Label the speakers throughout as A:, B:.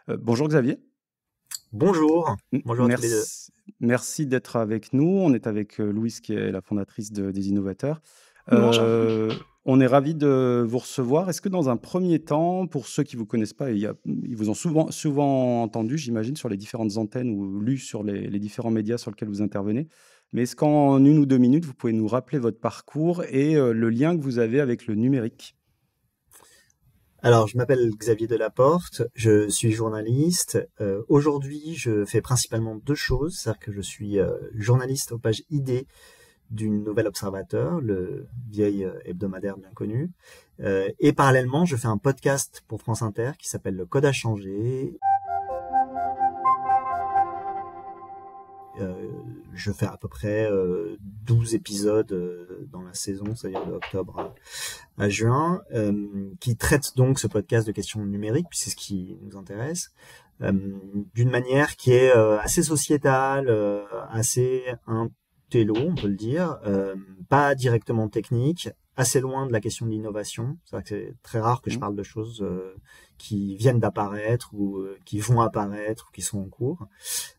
A: Bonjour Xavier.
B: Bonjour, bonjour à tous les deux.
A: Merci d'être avec nous. On est avec Louise qui est la fondatrice des Innovateurs.
C: Bonjour.
A: On est ravis de vous recevoir. Est-ce que dans un premier temps, pour ceux qui ne vous connaissent pas, ils vous ont souvent entendu, j'imagine, sur les différentes antennes ou lu sur les différents médias sur lesquels vous intervenez, mais est-ce qu'en 1 ou 2 minutes, vous pouvez nous rappeler votre parcours et le lien que vous avez avec le numérique?
B: Alors, je m'appelle Xavier Delaporte, je suis journaliste. Aujourd'hui, je fais principalement deux choses, c'est-à-dire que je suis journaliste aux pages ID du Nouvel Observateur, le vieil hebdomadaire bien connu. Et parallèlement, je fais un podcast pour France Inter qui s'appelle Le Code a changé. Je fais à peu près 12 épisodes dans la saison, c'est-à-dire de octobre à juin, qui traite donc ce podcast de questions numériques, puis c'est ce qui nous intéresse, d'une manière qui est assez sociétale, assez intello, on peut le dire, pas directement technique, assez loin de la question de l'innovation. C'est vrai que c'est très rare que je parle de choses qui viennent d'apparaître ou qui vont apparaître ou qui sont en cours.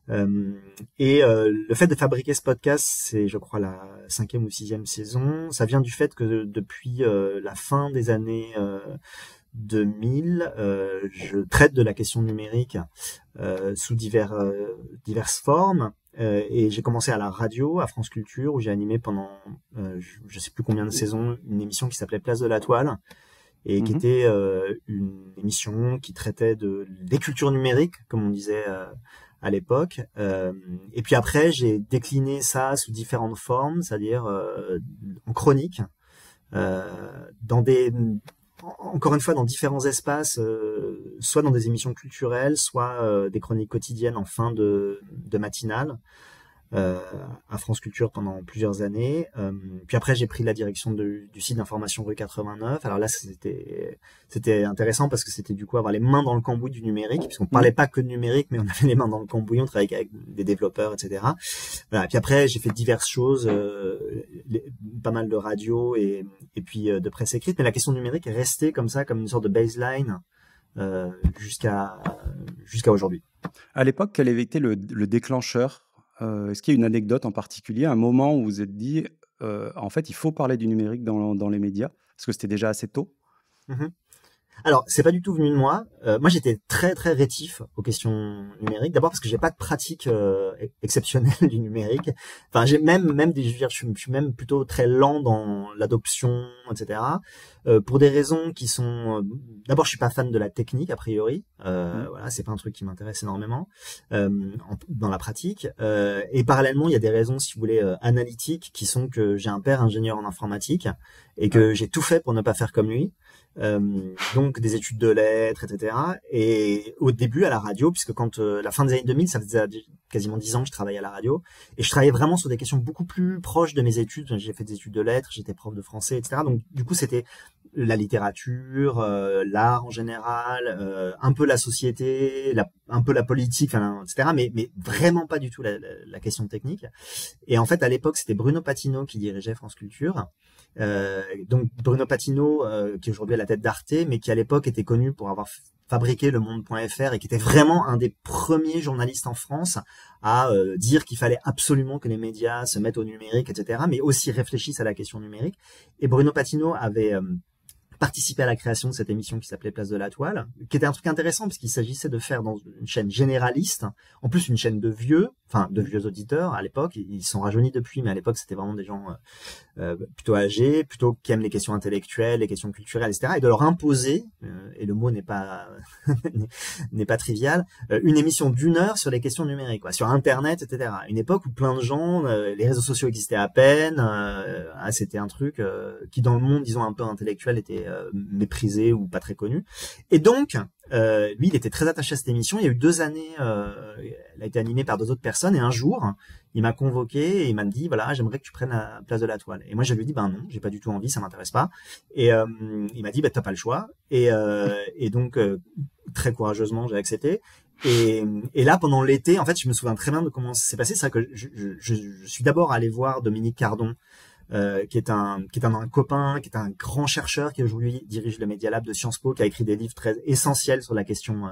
B: Le fait de fabriquer ce podcast, c'est je crois la 5e ou 6e saison. Ça vient du fait que depuis la fin des années 2000, je traite de la question numérique sous diverses formes. Et j'ai commencé à la radio, à France Culture, où j'ai animé pendant je sais plus combien de saisons une émission qui s'appelait Place de la Toile, et qui était une émission qui traitait des cultures numériques, comme on disait à l'époque. Et puis après, j'ai décliné ça sous différentes formes, c'est-à-dire en chronique, encore une fois dans différents espaces, soit dans des émissions culturelles, soit des chroniques quotidiennes en fin de matinale, à France Culture pendant plusieurs années. Puis après, j'ai pris la direction du site d'information rue 89. Alors là, c'était intéressant parce que c'était du coup avoir les mains dans le cambouis du numérique, puisqu'on parlait pas que de numérique, mais on avait les mains dans le cambouis, on travaillait avec des développeurs, etc. Voilà. Puis après, j'ai fait diverses choses, pas mal de radio et puis de presse écrite, mais la question numérique est restée comme ça, comme une sorte de baseline jusqu'à aujourd'hui.
A: À l'époque, quel avait été le déclencheur? Est-ce qu'il y a une anecdote en particulier, un moment où vous vous êtes dit, en fait, il faut parler du numérique dans les médias? Parce que c'était déjà assez tôt.
B: Alors, c'est pas du tout venu de moi. Moi, j'étais très très rétif aux questions numériques. D'abord parce que j'ai pas de pratique exceptionnelle du numérique. Enfin, j'ai je suis même plutôt très lent dans l'adoption, etc. Pour des raisons qui sont, d'abord, je suis pas fan de la technique a priori. Voilà, c'est pas un truc qui m'intéresse énormément dans la pratique. Et parallèlement, il y a des raisons, si vous voulez, analytiques, qui sont que j'ai un père ingénieur en informatique et que j'ai tout fait pour ne pas faire comme lui. Donc des études de lettres, etc. Et au début à la radio, puisque quand la fin des années 2000, ça faisait quasiment 10 ans que je travaillais à la radio, et je travaillais vraiment sur des questions beaucoup plus proches de mes études. J'ai fait des études de lettres, j'étais prof de français, etc. Donc du coup c'était la littérature, l'art en général, un peu la société, un peu la politique, etc. Mais vraiment pas du tout la question technique. Et en fait à l'époque c'était Bruno Patino qui dirigeait France Culture. Donc Bruno Patino, qui est aujourd'hui à la tête d'Arte, mais qui à l'époque était connu pour avoir fabriqué Le Monde.fr et qui était vraiment un des premiers journalistes en France à dire qu'il fallait absolument que les médias se mettent au numérique, etc., mais aussi réfléchissent à la question numérique. Et Bruno Patino avait participé à la création de cette émission qui s'appelait Place de la Toile, qui était un truc intéressant parce qu'il s'agissait de faire dans une chaîne généraliste, en plus une chaîne de vieux auditeurs à l'époque. Ils sont rajeunis depuis, mais à l'époque c'était vraiment des gens plutôt âgés, plutôt qui aiment les questions intellectuelles, les questions culturelles, etc. Et de leur imposer, et le mot n'est pas n'est pas trivial, une émission d'1 heure sur les questions numériques, quoi, sur Internet, etc. Une époque où plein de gens, les réseaux sociaux existaient à peine, c'était un truc qui dans le monde, disons un peu intellectuel, était méprisé ou pas très connu. Et donc lui, il était très attaché à cette émission. Il y a eu 2 années, elle a été animée par 2 autres personnes, et un jour, il m'a convoqué et il m'a dit, voilà, j'aimerais que tu prennes la Place de la Toile. Et moi, je lui ai dit, ben non, j'ai pas du tout envie, ça m'intéresse pas. Et il m'a dit, t'as pas le choix. Et donc, très courageusement, j'ai accepté. Et là, pendant l'été, en fait, je me souviens très bien de comment ça s'est passé. C'est vrai que je suis d'abord allé voir Dominique Cardon qui est un copain, qui est un grand chercheur qui aujourd'hui dirige le Media Lab de Sciences Po, qui a écrit des livres très essentiels sur la question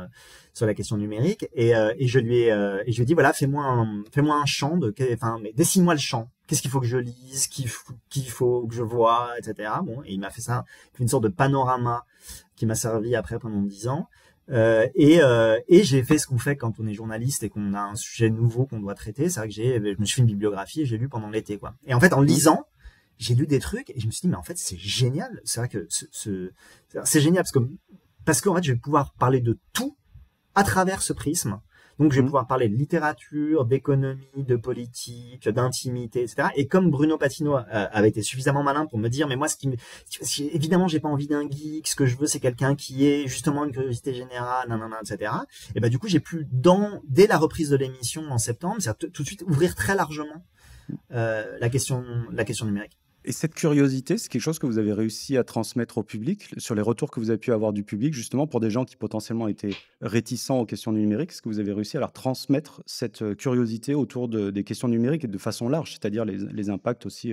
B: numérique. Et je lui ai dit voilà, fais-moi un champ mais dessine-moi le champ. Qu'est-ce qu'il faut que je lise, qu'il faut que je vois, etc. Bon, et il m'a fait ça, une sorte de panorama qui m'a servi après pendant 10 ans. Et j'ai fait ce qu'on fait quand on est journaliste et qu'on a un sujet nouveau qu'on doit traiter. C'est vrai que je me suis fait une bibliographie et j'ai lu pendant l'été, quoi. Et en fait, en lisant, j'ai lu des trucs et je me suis dit, mais en fait, c'est génial. C'est vrai que c'est génial parce qu'en fait, je vais pouvoir parler de tout à travers ce prisme. Donc, je vais pouvoir parler de littérature, d'économie, de politique, d'intimité, etc. Et comme Bruno Patino avait été suffisamment malin pour me dire, mais moi, évidemment, j'ai pas envie d'un geek. Ce que je veux, c'est quelqu'un qui ait justement une curiosité générale, etc. Et ben, du coup, j'ai pu dès la reprise de l'émission en septembre, c'est-à-dire tout de suite ouvrir très largement la question numérique.
A: Et cette curiosité, c'est quelque chose que vous avez réussi à transmettre au public, sur les retours que vous avez pu avoir du public, justement pour des gens qui potentiellement étaient réticents aux questions numériques. Est-ce que vous avez réussi à leur transmettre cette curiosité autour des questions numériques et de façon large, c'est-à-dire les impacts aussi,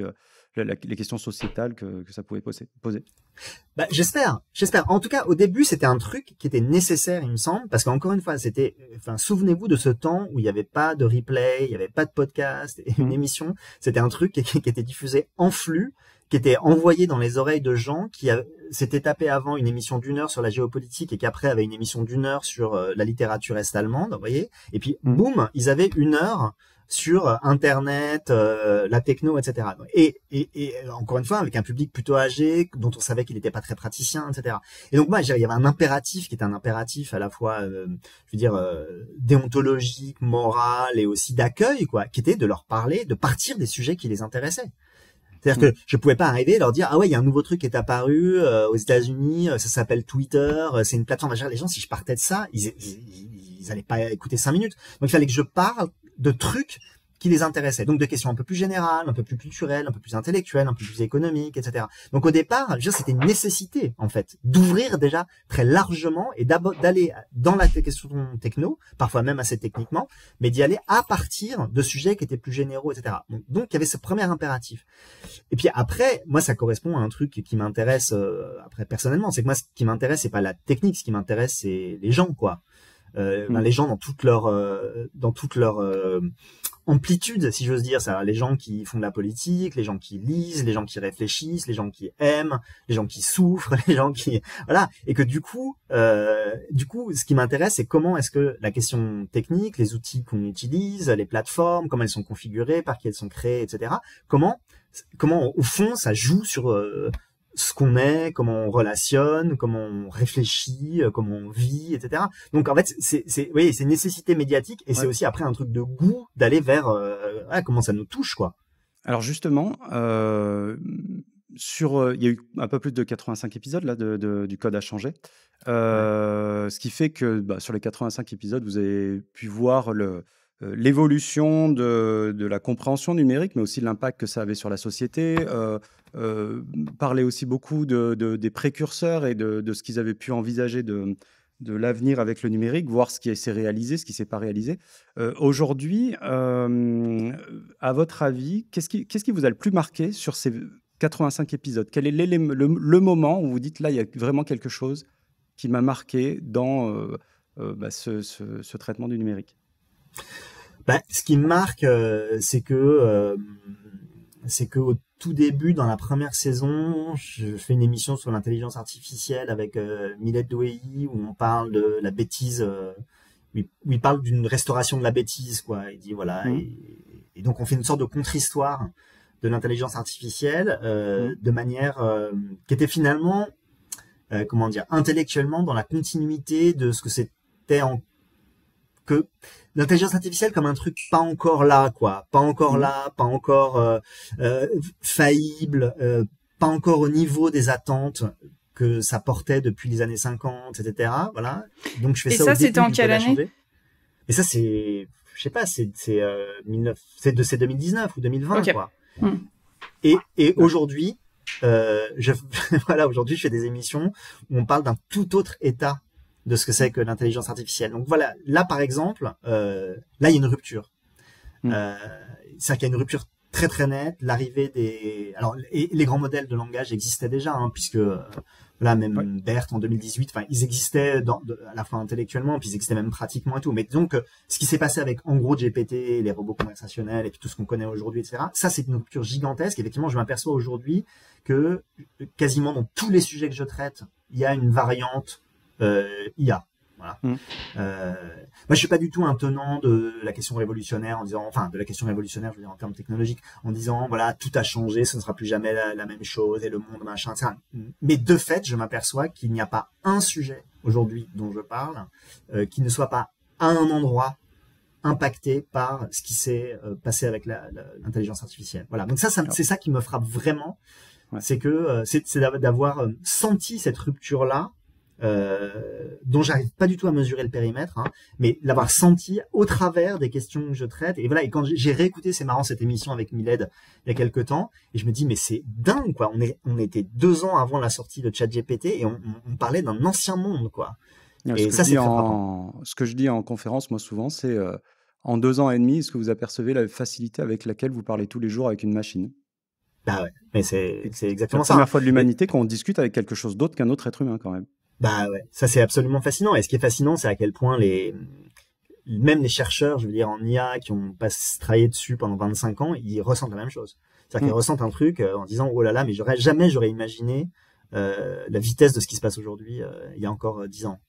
A: les questions sociétales que ça pouvait poser?
B: Bah, j'espère. En tout cas, au début, c'était un truc qui était nécessaire, il me semble, parce qu'encore une fois, souvenez-vous de ce temps où il n'y avait pas de replay, il n'y avait pas de podcast, et une émission, c'était un truc qui était diffusé en flux, qui était envoyé dans les oreilles de gens qui s'étaient tapé avant une émission d'1 heure sur la géopolitique et qu'après avait une émission d'1 heure sur la littérature est-allemande, vous voyez. Et puis, boum, ils avaient 1 heure sur Internet, la techno, etc. Et encore une fois, avec un public plutôt âgé, dont on savait qu'il n'était pas très praticien, etc. Et donc moi, il y avait un impératif qui était un impératif à la fois, déontologique, moral et aussi d'accueil, quoi, qui était de leur parler, de partir des sujets qui les intéressaient. C'est-à-dire que je pouvais pas arriver et leur dire, ah ouais, il y a un nouveau truc qui est apparu aux États-Unis, ça s'appelle Twitter, c'est une plateforme. Les gens, si je partais de ça, ils allaient pas écouter 5 minutes. Donc il fallait que je parle de trucs qui les intéressaient. Donc de questions un peu plus générales, un peu plus culturelles, un peu plus intellectuelles, un peu plus économiques, etc. Donc au départ, c'était une nécessité, en fait, d'ouvrir déjà très largement et d'aller dans la question techno, parfois même assez techniquement, mais d'y aller à partir de sujets qui étaient plus généraux, etc. Donc il y avait ce premier impératif. Et puis après, moi, ça correspond à un truc qui m'intéresse après personnellement. C'est que moi, ce qui m'intéresse, c'est pas la technique. Ce qui m'intéresse, c'est les gens, quoi. Les gens dans toute leur amplitude, si j'ose dire, ça, les gens qui font de la politique, les gens qui lisent, les gens qui réfléchissent, les gens qui aiment, les gens qui souffrent, les gens qui voilà, et que du coup, ce qui m'intéresse, c'est comment est-ce que la question technique, les outils qu'on utilise, les plateformes, comment elles sont configurées, par qui elles sont créées, etc. Comment au fond ça joue sur ce qu'on est, comment on relationne, comment on réfléchit, comment on vit, etc. Donc en fait, c'est une nécessité médiatique et c'est aussi après un truc de goût d'aller vers comment ça nous touche, quoi.
A: Alors justement, il y a eu un peu plus de 85 épisodes là du Code a changé, ce qui fait que sur les 85 épisodes, vous avez pu voir l'évolution de la compréhension numérique, mais aussi l'impact que ça avait sur la société. Parler aussi beaucoup des précurseurs et de ce qu'ils avaient pu envisager de l'avenir avec le numérique, voir ce qui s'est réalisé, ce qui ne s'est pas réalisé. Aujourd'hui, à votre avis, qu'est-ce qui vous a le plus marqué sur ces 85 épisodes? Quel est le moment où vous dites, là, il y a vraiment quelque chose qui m'a marqué dans ce traitement du numérique?
B: Ce qui me marque, c'est que au tout début, dans la première saison, je fais une émission sur l'intelligence artificielle avec Milette Douéhy, où on parle de la bêtise, où il parle d'une restauration de la bêtise, quoi. Il dit voilà, et donc on fait une sorte de contre-histoire de l'intelligence artificielle de manière qui était finalement, intellectuellement dans la continuité de ce que c'était que l'intelligence artificielle comme un truc pas encore là, quoi, pas encore faillible, pas encore au niveau des attentes que ça portait depuis les années 50, etc. Voilà. Donc je fais ça.
C: Et ça, c'était en quelle année?
B: Et ça, c'est, je sais pas, c'est 2019 ou 2020, okay. Quoi. Et aujourd'hui, aujourd'hui, je fais des émissions où on parle d'un tout autre état de ce que c'est que l'intelligence artificielle. Donc là par exemple, là il y a une rupture. C'est-à-dire qu'il y a une rupture très très net. L'arrivée des, alors et les grands modèles de langage existaient déjà, hein, puisque là même BERT en 2018, enfin ils existaient à la fois intellectuellement, puis ils existaient même pratiquement et tout. Mais donc ce qui s'est passé avec en gros GPT, les robots conversationnels et puis tout ce qu'on connaît aujourd'hui, etc. Ça c'est une rupture gigantesque. Effectivement, je m'aperçois aujourd'hui que quasiment dans tous les sujets que je traite, il y a une variante IA. Voilà. Moi, je suis pas du tout un tenant de la question révolutionnaire en disant, enfin, de la question révolutionnaire, je veux dire en termes technologiques, en disant, voilà, tout a changé, ce ne sera plus jamais la même chose et le monde, machin, etc. Mais de fait, je m'aperçois qu'il n'y a pas un sujet aujourd'hui dont je parle qui ne soit pas à un endroit impacté par ce qui s'est passé avec l'intelligence artificielle. Voilà. Donc ça c'est ça qui me frappe vraiment, c'est que c'est d'avoir senti cette rupture-là. Dont j'arrive pas du tout à mesurer le périmètre, hein, mais l'avoir senti au travers des questions que je traite. Et voilà, et quand j'ai réécouté, c'est marrant, cette émission avec Miled il y a quelques temps, et je me dis, mais c'est dingue, quoi. On était 2 ans avant la sortie de ChatGPT et on parlait d'un ancien monde, quoi. Et ça, c'est très frappant.
A: Ce que je dis en conférence, moi, souvent, c'est en 2 ans et demi, est-ce que vous apercevez la facilité avec laquelle vous parlez tous les jours avec une machine?
B: Bah ouais, mais c'est exactement
A: ça. C'est la première fois de l'humanité qu'on discute avec quelque chose d'autre qu'un autre être humain, quand même.
B: Bah ouais, ça c'est absolument fascinant. Et ce qui est fascinant, c'est à quel point même les chercheurs, je veux dire, en IA, qui ont pas travaillé dessus pendant 25 ans, ils ressentent la même chose. C'est-à-dire qu'ils ressentent un truc en disant, oh là là, mais j'aurais imaginé la vitesse de ce qui se passe aujourd'hui il y a encore 10 ans.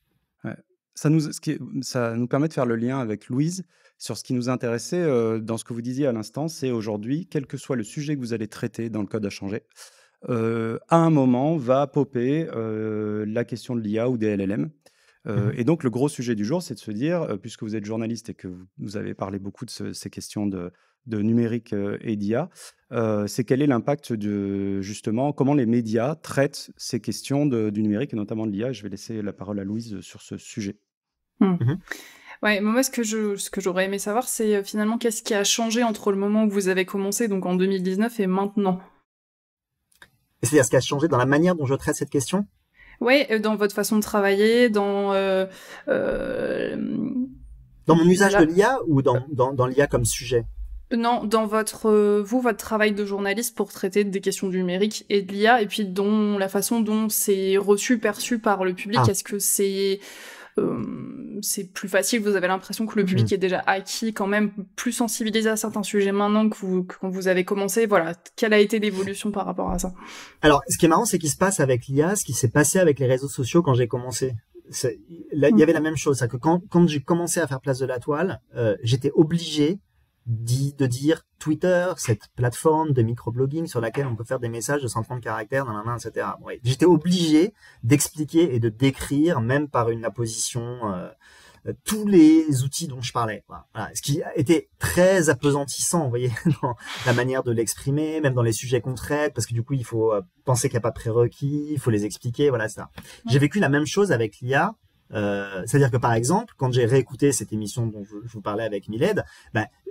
A: Ouais. Ça nous permet de faire le lien avec Louise sur ce qui nous intéressait dans ce que vous disiez à l'instant, c'est aujourd'hui, quel que soit le sujet que vous allez traiter dans le code à changer, à un moment va popper la question de l'IA ou des LLM. Et donc, le gros sujet du jour, c'est de se dire, puisque vous êtes journaliste et que vous avez parlé beaucoup de ces questions de numérique et d'IA, c'est quel est l'impact de, justement, comment les médias traitent ces questions du numérique et notamment de l'IA. Je vais laisser la parole à Louise sur ce sujet.
C: Ouais, moi, ce que j'aurais aimé savoir, c'est finalement qu'est-ce qui a changé entre le moment où vous avez commencé, donc en 2019, et maintenant.
B: C'est-à-dire ce qui a changé dans la manière dont je traite cette question?
C: Oui, dans votre façon de travailler, dans
B: mon usage de l'IA ou dans l'IA comme sujet?
C: Non, dans votre travail de journaliste pour traiter des questions du numérique et de l'IA, et puis la façon dont c'est reçu, perçu par le public. Est-ce que c'est plus facile, vous avez l'impression que le public est déjà acquis, quand même plus sensibilisé à certains sujets maintenant que quand vous avez commencé. Voilà, quelle a été l'évolution par rapport à ça?
B: Alors, ce qui est marrant, c'est qu'il se passe avec l'IA ce qui s'est passé avec les réseaux sociaux quand j'ai commencé. Là, il y avait la même chose, c'est que quand j'ai commencé à faire place de la toile, j'étais obligé de dire Twitter, cette plateforme de microblogging sur laquelle on peut faire des messages de 130 caractères, etc. Ouais, j'étais obligé d'expliquer et de décrire, même par une apposition, tous les outils dont je parlais. Voilà. Ce qui était très apesantissant, vous voyez, dans la manière de l'exprimer, même dans les sujets qu'on traite, parce que du coup, il faut penser qu'il n'y a pas de prérequis, il faut les expliquer, voilà, ça. J'ai vécu la même chose avec l'IA. C'est-à-dire que par exemple, quand j'ai réécouté cette émission dont je vous parlais avec Miled,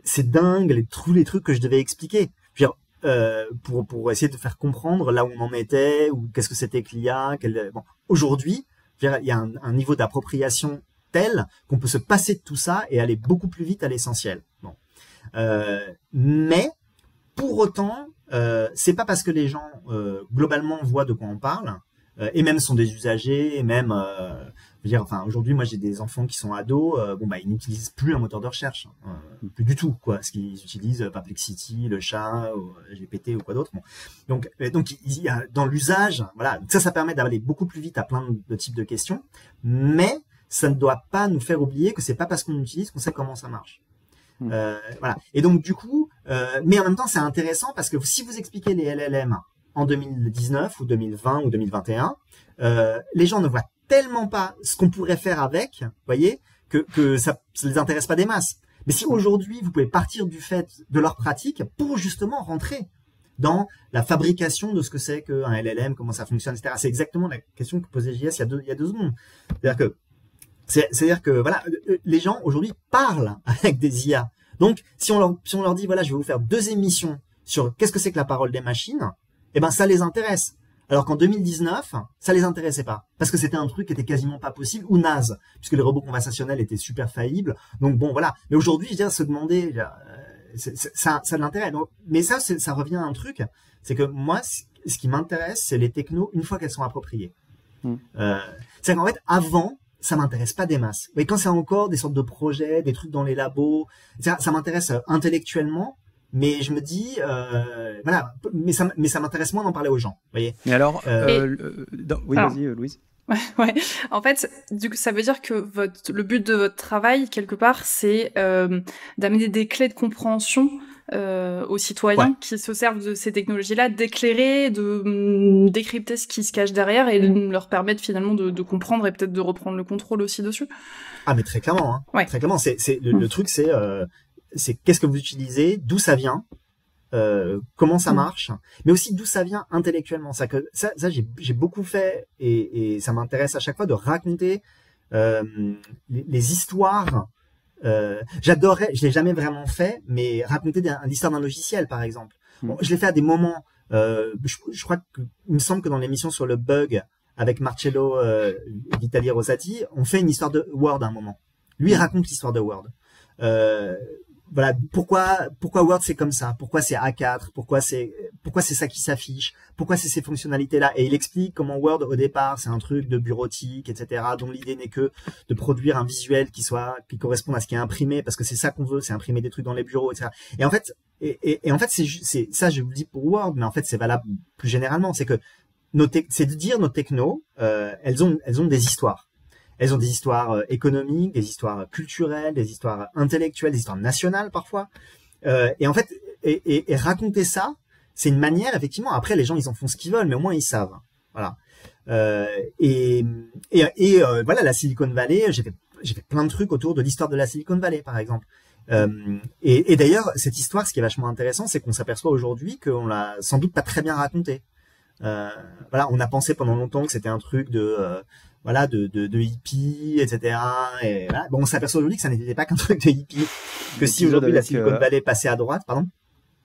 B: c'est dingue tous les trucs que je devais expliquer. Je veux dire, pour essayer de faire comprendre là où on en était ou qu'est-ce que c'était que l'IA. Bon, aujourd'hui, il y a un niveau d'appropriation tel qu'on peut se passer de tout ça et aller beaucoup plus vite à l'essentiel. Bon, mais pour autant, c'est pas parce que les gens globalement voient de quoi on parle et même sont des usagers et même je veux dire, enfin, aujourd'hui, moi, j'ai des enfants qui sont ados. Ils n'utilisent plus un moteur de recherche, plus du tout, quoi. Parce qu'ils utilisent Perplexity, le chat, ou GPT ou quoi d'autre. Bon. Donc, il y a dans l'usage, voilà. Donc ça permet d'aller beaucoup plus vite à plein de types de questions, mais ça ne doit pas nous faire oublier que c'est pas parce qu'on utilise qu'on sait comment ça marche. Voilà. Et donc, du coup, mais en même temps, c'est intéressant parce que si vous expliquez les LLM en 2019 ou 2020 ou 2021, les gens ne voient tellement pas ce qu'on pourrait faire avec, vous voyez, que ça les intéresse pas des masses. Mais si aujourd'hui, vous pouvez partir du fait de leur pratique pour justement rentrer dans la fabrication de ce que c'est qu'un LLM, comment ça fonctionne, etc. C'est exactement la question que posait JS il y a deux secondes. C'est-à-dire que voilà, les gens aujourd'hui parlent avec des IA. Donc, si on leur dit, voilà, je vais vous faire 2 émissions sur qu'est-ce que c'est que la parole des machines, eh ben, ça les intéresse. Alors qu'en 2019, ça les intéressait pas. Parce que c'était un truc qui était quasiment pas possible, ou naze, puisque les robots conversationnels étaient super faillibles. Donc bon, voilà. Mais aujourd'hui, je veux dire, se demander, ça a de l'intérêt. Donc, mais ça revient à un truc, c'est que moi, ce qui m'intéresse, c'est les technos une fois qu'elles sont appropriées. C'est qu'en fait, avant, ça m'intéresse pas des masses. Mais quand c'est encore des sortes de projets, des trucs dans les labos, ça m'intéresse intellectuellement. Mais je me dis, voilà, mais ça m'intéresse moins d'en parler aux gens, vous voyez.
A: Mais alors, oui, vas-y, Louise.
C: Ouais. En fait, du coup, ça veut dire que le but de votre travail, quelque part, c'est d'amener des clés de compréhension aux citoyens qui se servent de ces technologies-là, d'éclairer, de décrypter ce qui se cache derrière et de leur permettre finalement de comprendre et peut-être de reprendre le contrôle aussi dessus.
B: Ah, mais très clairement, hein. Ouais. Très clairement, le truc, c'est qu'est-ce que vous utilisez, d'où ça vient, comment ça marche, mais aussi d'où ça vient intellectuellement. Ça j'ai beaucoup fait et ça m'intéresse à chaque fois de raconter les histoires. J'adorerais, je l'ai jamais vraiment fait, mais raconter l'histoire d'un logiciel, par exemple. Bon, je l'ai fait à des moments. Je crois que il me semble que dans l'émission sur le bug avec Marcello Vitali Rosati, on fait une histoire de Word à un moment. Lui il raconte l'histoire de Word. Voilà, pourquoi Word c'est comme ça, pourquoi c'est A4, pourquoi c'est ça qui s'affiche, pourquoi c'est ces fonctionnalités-là, et il explique comment Word au départ c'est un truc de bureautique, etc., dont l'idée n'est que de produire un visuel qui corresponde à ce qui est imprimé, parce que c'est ça qu'on veut, c'est imprimer des trucs dans les bureaux, etc. Et en fait, c'est ça je vous le dis pour Word, mais en fait c'est valable plus généralement, c'est que c'est de dire nos technos, elles ont des histoires. Elles ont des histoires économiques, des histoires culturelles, des histoires intellectuelles, des histoires nationales parfois. Et en fait, et raconter ça, c'est une manière, effectivement. Après, les gens, ils en font ce qu'ils veulent, mais au moins ils savent. Voilà. Voilà, la Silicon Valley. J'ai fait plein de trucs autour de l'histoire de la Silicon Valley, par exemple. Et d'ailleurs, cette histoire, ce qui est vachement intéressant, c'est qu'on s'aperçoit aujourd'hui qu'on l'a sans doute pas très bien racontée. Voilà, on a pensé pendant longtemps que c'était un truc de hippie, etc. Et voilà. Bon, on s'aperçoit aujourd'hui que ça n'était pas qu'un truc de hippie. Que si aujourd'hui la Silicon Valley passait à droite, pardon.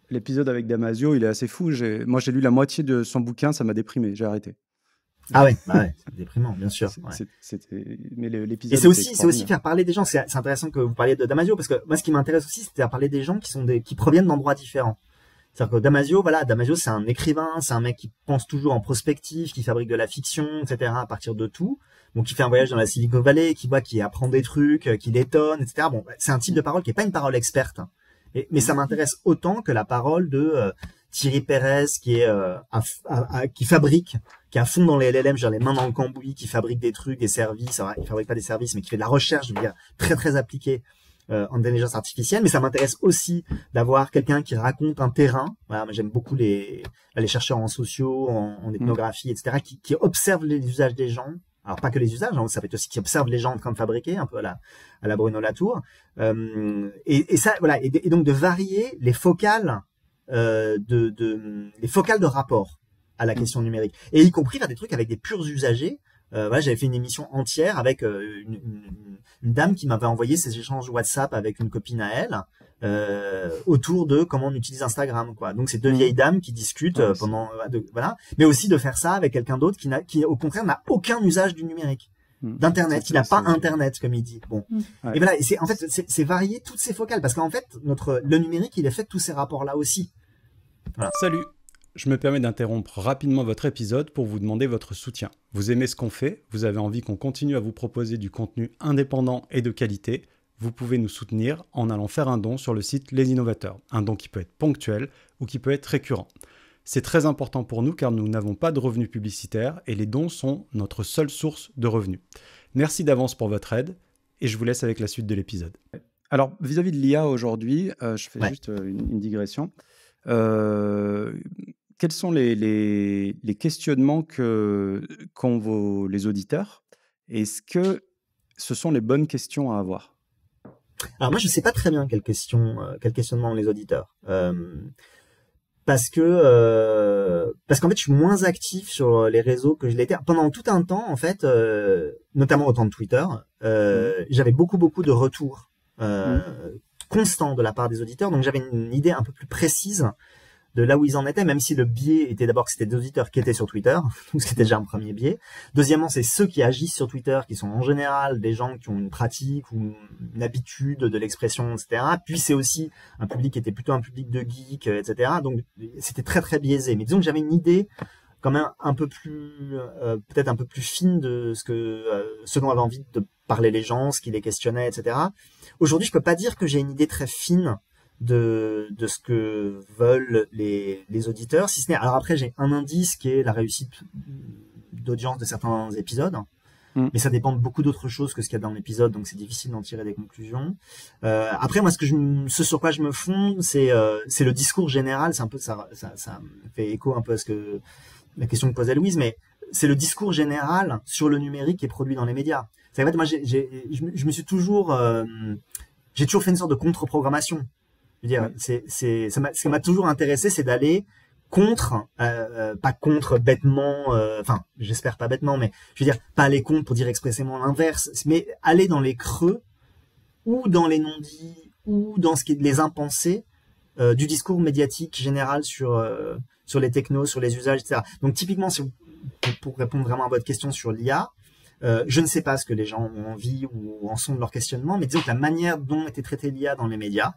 A: L'épisode avec Damasio, il est assez fou. Moi, j'ai lu la moitié de son bouquin, ça m'a déprimé. J'ai arrêté.
B: Ah ouais, c'est déprimant, bien sûr.
A: Mais l'épisode.
B: Et c'est aussi faire parler des gens. C'est intéressant que vous parliez de Damasio parce que moi, ce qui m'intéresse aussi, c'est de faire parler des gens qui proviennent d'endroits différents. C'est-à-dire que Damasio, c'est un écrivain, c'est un mec qui pense toujours en prospective, qui fabrique de la fiction, etc. à partir de tout. Donc, qui fait un voyage dans la Silicon Valley, qui apprend des trucs, qui l'étonne, etc. Bon, c'est un type de parole qui est pas une parole experte. Mais ça m'intéresse autant que la parole de Thierry Pérez, qui est qui fabrique, qui est à fond dans les LLM, genre les mains dans le cambouis, qui fabrique des trucs, des services. Alors, il fabrique pas des services, mais qui fait de la recherche, je veux dire, très très appliquée. En intelligence artificielle, mais ça m'intéresse aussi d'avoir quelqu'un qui raconte un terrain. Voilà, moi j'aime beaucoup les chercheurs en sociaux, en ethnographie, etc., qui observent les usages des gens. Alors pas que les usages, hein, ça peut être aussi qui observent les gens en train de fabriquer, un peu à la Bruno Latour. Et ça, voilà, et donc de varier les focales les focales de rapport à la question numérique, et y compris faire des trucs avec des purs usagers. Voilà, j'avais fait une émission entière avec une dame qui m'avait envoyé ses échanges WhatsApp avec une copine à elle autour de comment on utilise Instagram, quoi. Donc c'est deux vieilles dames qui discutent pendant voilà, mais aussi de faire ça avec quelqu'un d'autre qui au contraire n'a aucun usage du numérique, d'internet, qui n'a pas internet comme il dit. Bon, et voilà, et en fait c'est varier toutes ces focales parce qu'en fait le numérique il est fait de tous ces rapports là aussi.
A: Voilà. Salut. Je me permets d'interrompre rapidement votre épisode pour vous demander votre soutien. Vous aimez ce qu'on fait, vous avez envie qu'on continue à vous proposer du contenu indépendant et de qualité, vous pouvez nous soutenir en allant faire un don sur le site Les Innovateurs. Un don qui peut être ponctuel ou qui peut être récurrent. C'est très important pour nous car nous n'avons pas de revenus publicitaires et les dons sont notre seule source de revenus. Merci d'avance pour votre aide et je vous laisse avec la suite de l'épisode. Alors, vis-à-vis de l'IA aujourd'hui, je fais juste une digression. Quels sont les questionnements qu'ont les auditeurs? Est-ce que ce sont les bonnes questions à avoir?
B: Alors moi, je sais pas très bien quel questionnement ont les auditeurs. Parce qu'en fait, je suis moins actif sur les réseaux que je l'étais. Pendant tout un temps, en fait, notamment au temps de Twitter, j'avais beaucoup de retours constants de la part des auditeurs. Donc j'avais une idée un peu plus précise de là où ils en étaient, même si le biais était d'abord que c'était des auditeurs qui étaient sur Twitter, donc c'était déjà un premier biais. Deuxièmement, c'est ceux qui agissent sur Twitter, qui sont en général des gens qui ont une pratique ou une habitude de l'expression, etc. Puis c'est aussi un public qui était plutôt un public de geeks, etc. Donc c'était très très biaisé. Mais disons que j'avais une idée quand même un peu plus, peut-être un peu plus fine de ce dont avaient envie de parler les gens, ce qui les questionnait, etc. Aujourd'hui, je peux pas dire que j'ai une idée très fine de ce que veulent les auditeurs, si ce n'est, alors après j'ai un indice qui est la réussite d'audience de certains épisodes, mais ça dépend de beaucoup d'autres choses que ce qu'il y a dans l'épisode, donc c'est difficile d'en tirer des conclusions. Après moi ce sur quoi je me fonde, c'est le discours général, c'est un peu ça fait écho un peu à ce que la question que posait Louise, mais c'est le discours général sur le numérique qui est produit dans les médias. C'est vrai, moi je me suis toujours j'ai toujours fait une sorte de contre-programmation. Je veux dire, ce qui m'a toujours intéressé, c'est d'aller contre, pas contre bêtement, enfin, j'espère pas bêtement, mais je veux dire, pas aller contre pour dire expressément l'inverse, mais aller dans les creux, ou dans les non-dits, ou dans ce qui est les impensés, du discours médiatique général sur les technos, sur les usages, etc. Donc, typiquement, pour répondre vraiment à votre question sur l'IA, je ne sais pas ce que les gens ont envie ou en sont de leur questionnement, mais disons que la manière dont était traitée l'IA dans les médias,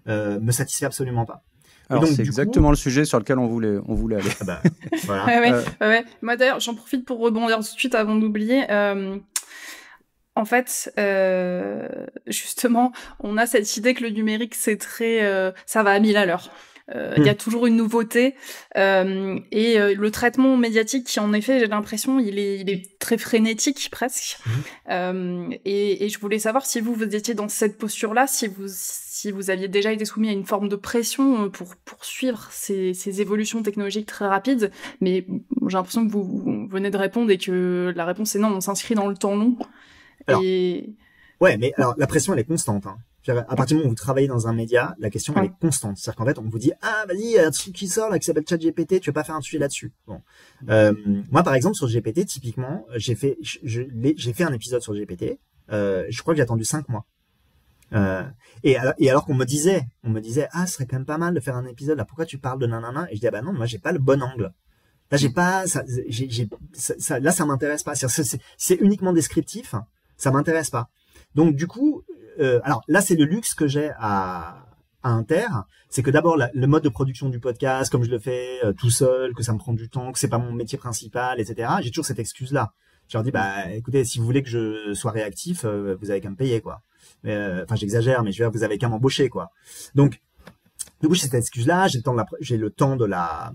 B: me satisfait absolument pas.
A: Alors c'est exactement le sujet sur lequel on voulait aller.
B: Ah bah, voilà.
C: Ouais. Moi d'ailleurs, j'en profite pour rebondir tout de suite avant d'oublier. En fait, justement, on a cette idée que le numérique, c'est très, ça va à 1000 à l'heure. Il y a toujours une nouveauté et le traitement médiatique qui en effet j'ai l'impression il est très frénétique presque et je voulais savoir si vous étiez dans cette posture là, si vous aviez déjà été soumis à une forme de pression pour suivre ces évolutions technologiques très rapides, mais j'ai l'impression que vous venez de répondre et que la réponse est non, on s'inscrit dans le temps long.
B: Alors, ouais, mais alors la pression elle est constante, hein. À partir du moment où vous travaillez dans un média, la question elle est constante. C'est-à-dire qu'en fait, on vous dit ah vas-y, il y a un truc qui sort là qui s'appelle ChatGPT, tu veux pas faire un sujet là-dessus. Bon, moi par exemple sur GPT, typiquement, j'ai fait un épisode sur GPT. Je crois que j'ai attendu 5 mois. Et alors qu'on me disait ah ce serait quand même pas mal de faire un épisode là. Pourquoi tu parles de nanana? Et je dis ah bah non, moi j'ai pas le bon angle. Là j'ai pas ça, là ça m'intéresse pas. C'est uniquement descriptif, ça m'intéresse pas. Donc du coup alors là, c'est le luxe que j'ai à Inter, c'est que d'abord le mode de production du podcast, comme je le fais tout seul, que ça me prend du temps, que c'est pas mon métier principal, etc. J'ai toujours cette excuse-là. Je leur dis bah écoutez, si vous voulez que je sois réactif, vous avez qu'à me payer quoi. Enfin j'exagère, mais je veux dire, vous avez qu'à m'embaucher quoi. Donc du coup j'ai cette excuse-là, j'ai le temps de la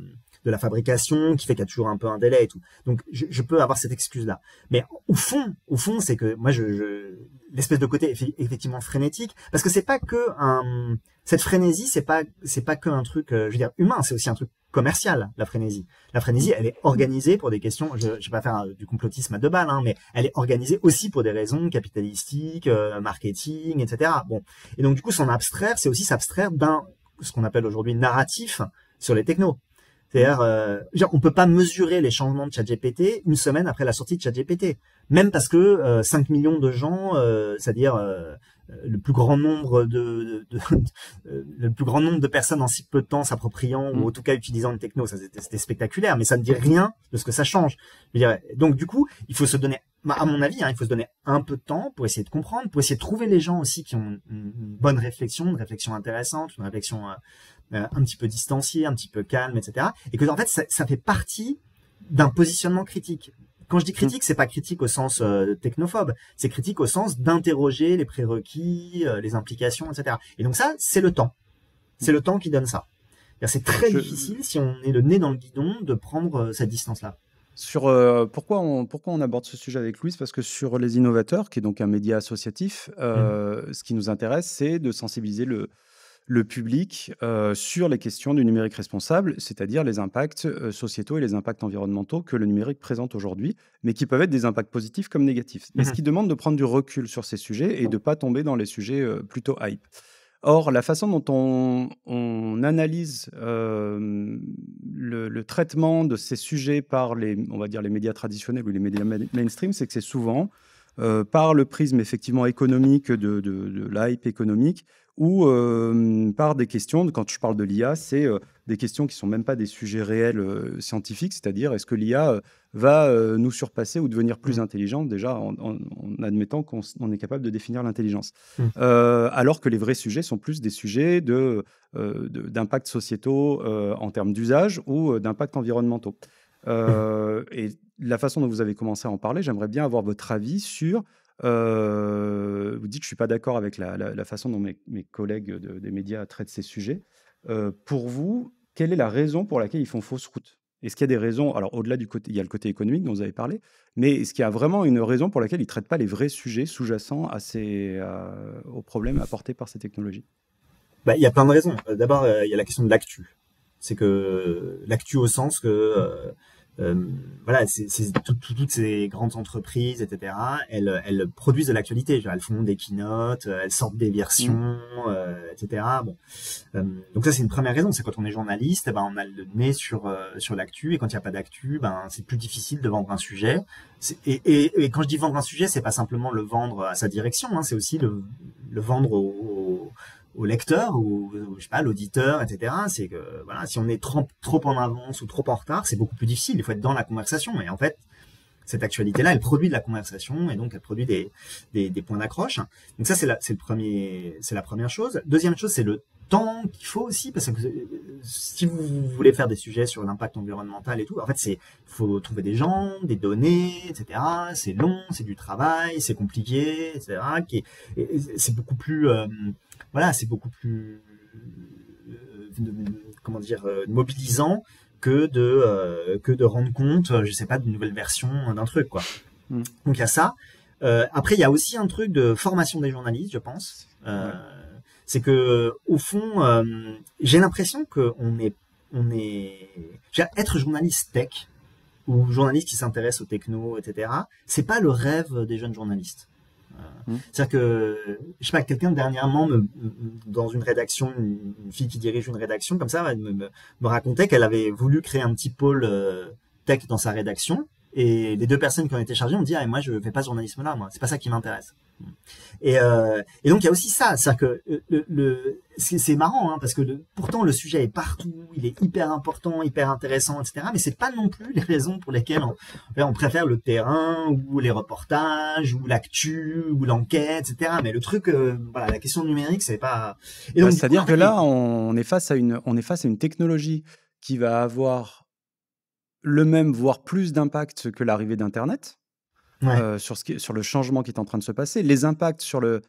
B: fabrication qui fait qu'il y a toujours un peu un délai et tout. Donc je peux avoir cette excuse-là. Mais au fond, c'est que moi l'espèce de côté effectivement frénétique, parce que c'est pas que cette frénésie, c'est pas que un truc, je veux dire humain, c'est aussi un truc commercial. La frénésie, elle est organisée pour des questions. Je vais pas faire du complotisme à 2 balles, hein, mais elle est organisée aussi pour des raisons capitalistiques, marketing, etc. Bon, et donc du coup s'en abstraire, c'est aussi s'abstraire ce qu'on appelle aujourd'hui narratif sur les technos. C'est-à-dire, on peut pas mesurer les changements de ChatGPT une semaine après la sortie de ChatGPT. Même parce que 5 millions de gens, c'est-à-dire le plus grand nombre de personnes en si peu de temps s'appropriant ou en tout cas utilisant une techno, ça c'était spectaculaire, mais ça ne dit rien de ce que ça change. Je veux dire, donc du coup, il faut se donner, à mon avis, il faut se donner un peu de temps pour essayer de comprendre, pour essayer de trouver les gens aussi qui ont une bonne réflexion, une réflexion intéressante, une réflexion un petit peu distancié, un petit peu calme, etc. Et que en fait, ça fait partie d'un positionnement critique. Quand je dis critique, c'est pas critique au sens technophobe, c'est critique au sens d'interroger les prérequis, les implications, etc. Et donc ça, c'est le temps. C'est le temps qui donne ça. C'est très difficile, si on est le nez dans le guidon, de prendre cette distance-là.
A: Sur pourquoi on aborde ce sujet avec Louise, parce que sur Les Innovateurs, qui est donc un média associatif, ce qui nous intéresse, c'est de sensibiliser le public sur les questions du numérique responsable, c'est-à-dire les impacts sociétaux et les impacts environnementaux que le numérique présente aujourd'hui, mais qui peuvent être des impacts positifs comme négatifs. Et ce qui demande de prendre du recul sur ces sujets et de ne pas tomber dans les sujets plutôt hype. Or, la façon dont on analyse le traitement de ces sujets par on va dire les médias traditionnels ou les médias mainstream, c'est que c'est souvent par le prisme effectivement économique de l'hype économique ou par des questions, quand je parle de l'IA, c'est des questions qui ne sont même pas des sujets réels scientifiques, c'est-à-dire est-ce que l'IA va nous surpasser ou devenir plus intelligente, déjà en admettant qu'on est capable de définir l'intelligence. Alors que les vrais sujets sont plus des sujets d'impact sociétaux en termes d'usage ou d'impact environnementaux. Et la façon dont vous avez commencé à en parler, j'aimerais bien avoir votre avis sur... vous dites que je ne suis pas d'accord avec la façon dont mes collègues des médias traitent ces sujets. Pour vous, quelle est la raison pour laquelle ils font fausse route? Est-ce qu'il y a des raisons, alors au-delà du côté, il y a le côté économique dont vous avez parlé, mais est-ce qu'il y a vraiment une raison pour laquelle ils ne traitent pas les vrais sujets sous-jacents aux problèmes apportés par ces technologies?
B: Il y a plein de raisons. D'abord, il y a la question de l'actu. C'est que l'actu au sens que voilà, toutes ces grandes entreprises, etc. Elles produisent de l'actualité. Elles font des keynotes, elles sortent des versions, etc. Bon, donc ça c'est une première raison. C'est quand on est journaliste, on a le nez sur l'actu, et quand il n'y a pas d'actu, c'est plus difficile de vendre un sujet. Et quand je dis vendre un sujet, c'est pas simplement le vendre à sa direction, hein, c'est aussi le vendre au lecteur ou je sais pas, l'auditeur, etc. C'est que voilà, si on est trop en avance ou trop en retard, c'est beaucoup plus difficile. Il faut être dans la conversation. Et en fait, cette actualité-là, elle produit de la conversation et donc elle produit des points d'accroche. Donc ça, c'est la première chose. Deuxième chose, c'est le temps qu'il faut aussi, parce que si vous voulez faire des sujets sur l'impact environnemental et tout, en fait, il faut trouver des gens, des données, etc. C'est long, c'est du travail, c'est compliqué, etc. Et c'est beaucoup plus voilà, c'est beaucoup plus mobilisant que de rendre compte, je sais pas, d'une nouvelle version d'un truc, quoi. Donc il y a ça. Après, il y a aussi un truc de formation des journalistes, je pense. C'est que au fond, j'ai l'impression que être journaliste tech ou journaliste qui s'intéresse aux techno, etc. C'est pas le rêve des jeunes journalistes. C'est-à-dire que, je sais pas, quelqu'un dernièrement, dans une rédaction, une fille qui dirige une rédaction, comme ça, me racontait qu'elle avait voulu créer un petit pôle tech dans sa rédaction, et les deux personnes qui ont été chargées ont dit, moi, je fais pas ce journalisme-là, moi, c'est pas ça qui m'intéresse. Et donc, il y a aussi ça, c'est-à-dire que c'est marrant, hein, parce que pourtant, le sujet est partout, il est hyper important, hyper intéressant, etc., mais c'est pas non plus les raisons pour lesquelles on préfère le terrain, ou les reportages, ou l'actu, ou l'enquête, etc., mais le truc, voilà, la question numérique, c'est pas...
A: Et donc, c'est-à-dire que là, on est face à une technologie qui va avoir le même, voire plus d'impact que l'arrivée d'Internet. Sur le changement qui est en train de se passer. Les impacts sur la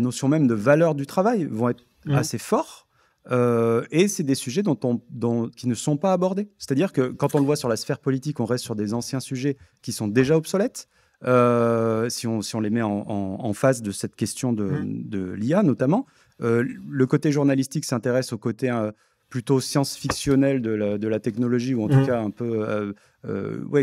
A: notion même de valeur du travail vont être assez forts, et c'est des sujets qui ne sont pas abordés. C'est-à-dire que quand on le voit sur la sphère politique, on reste sur des anciens sujets qui sont déjà obsolètes. Si on les met en face de cette question de l'IA notamment, le côté journalistique s'intéresse au côté plutôt science-fictionnel de la technologie, ou en tout cas un peu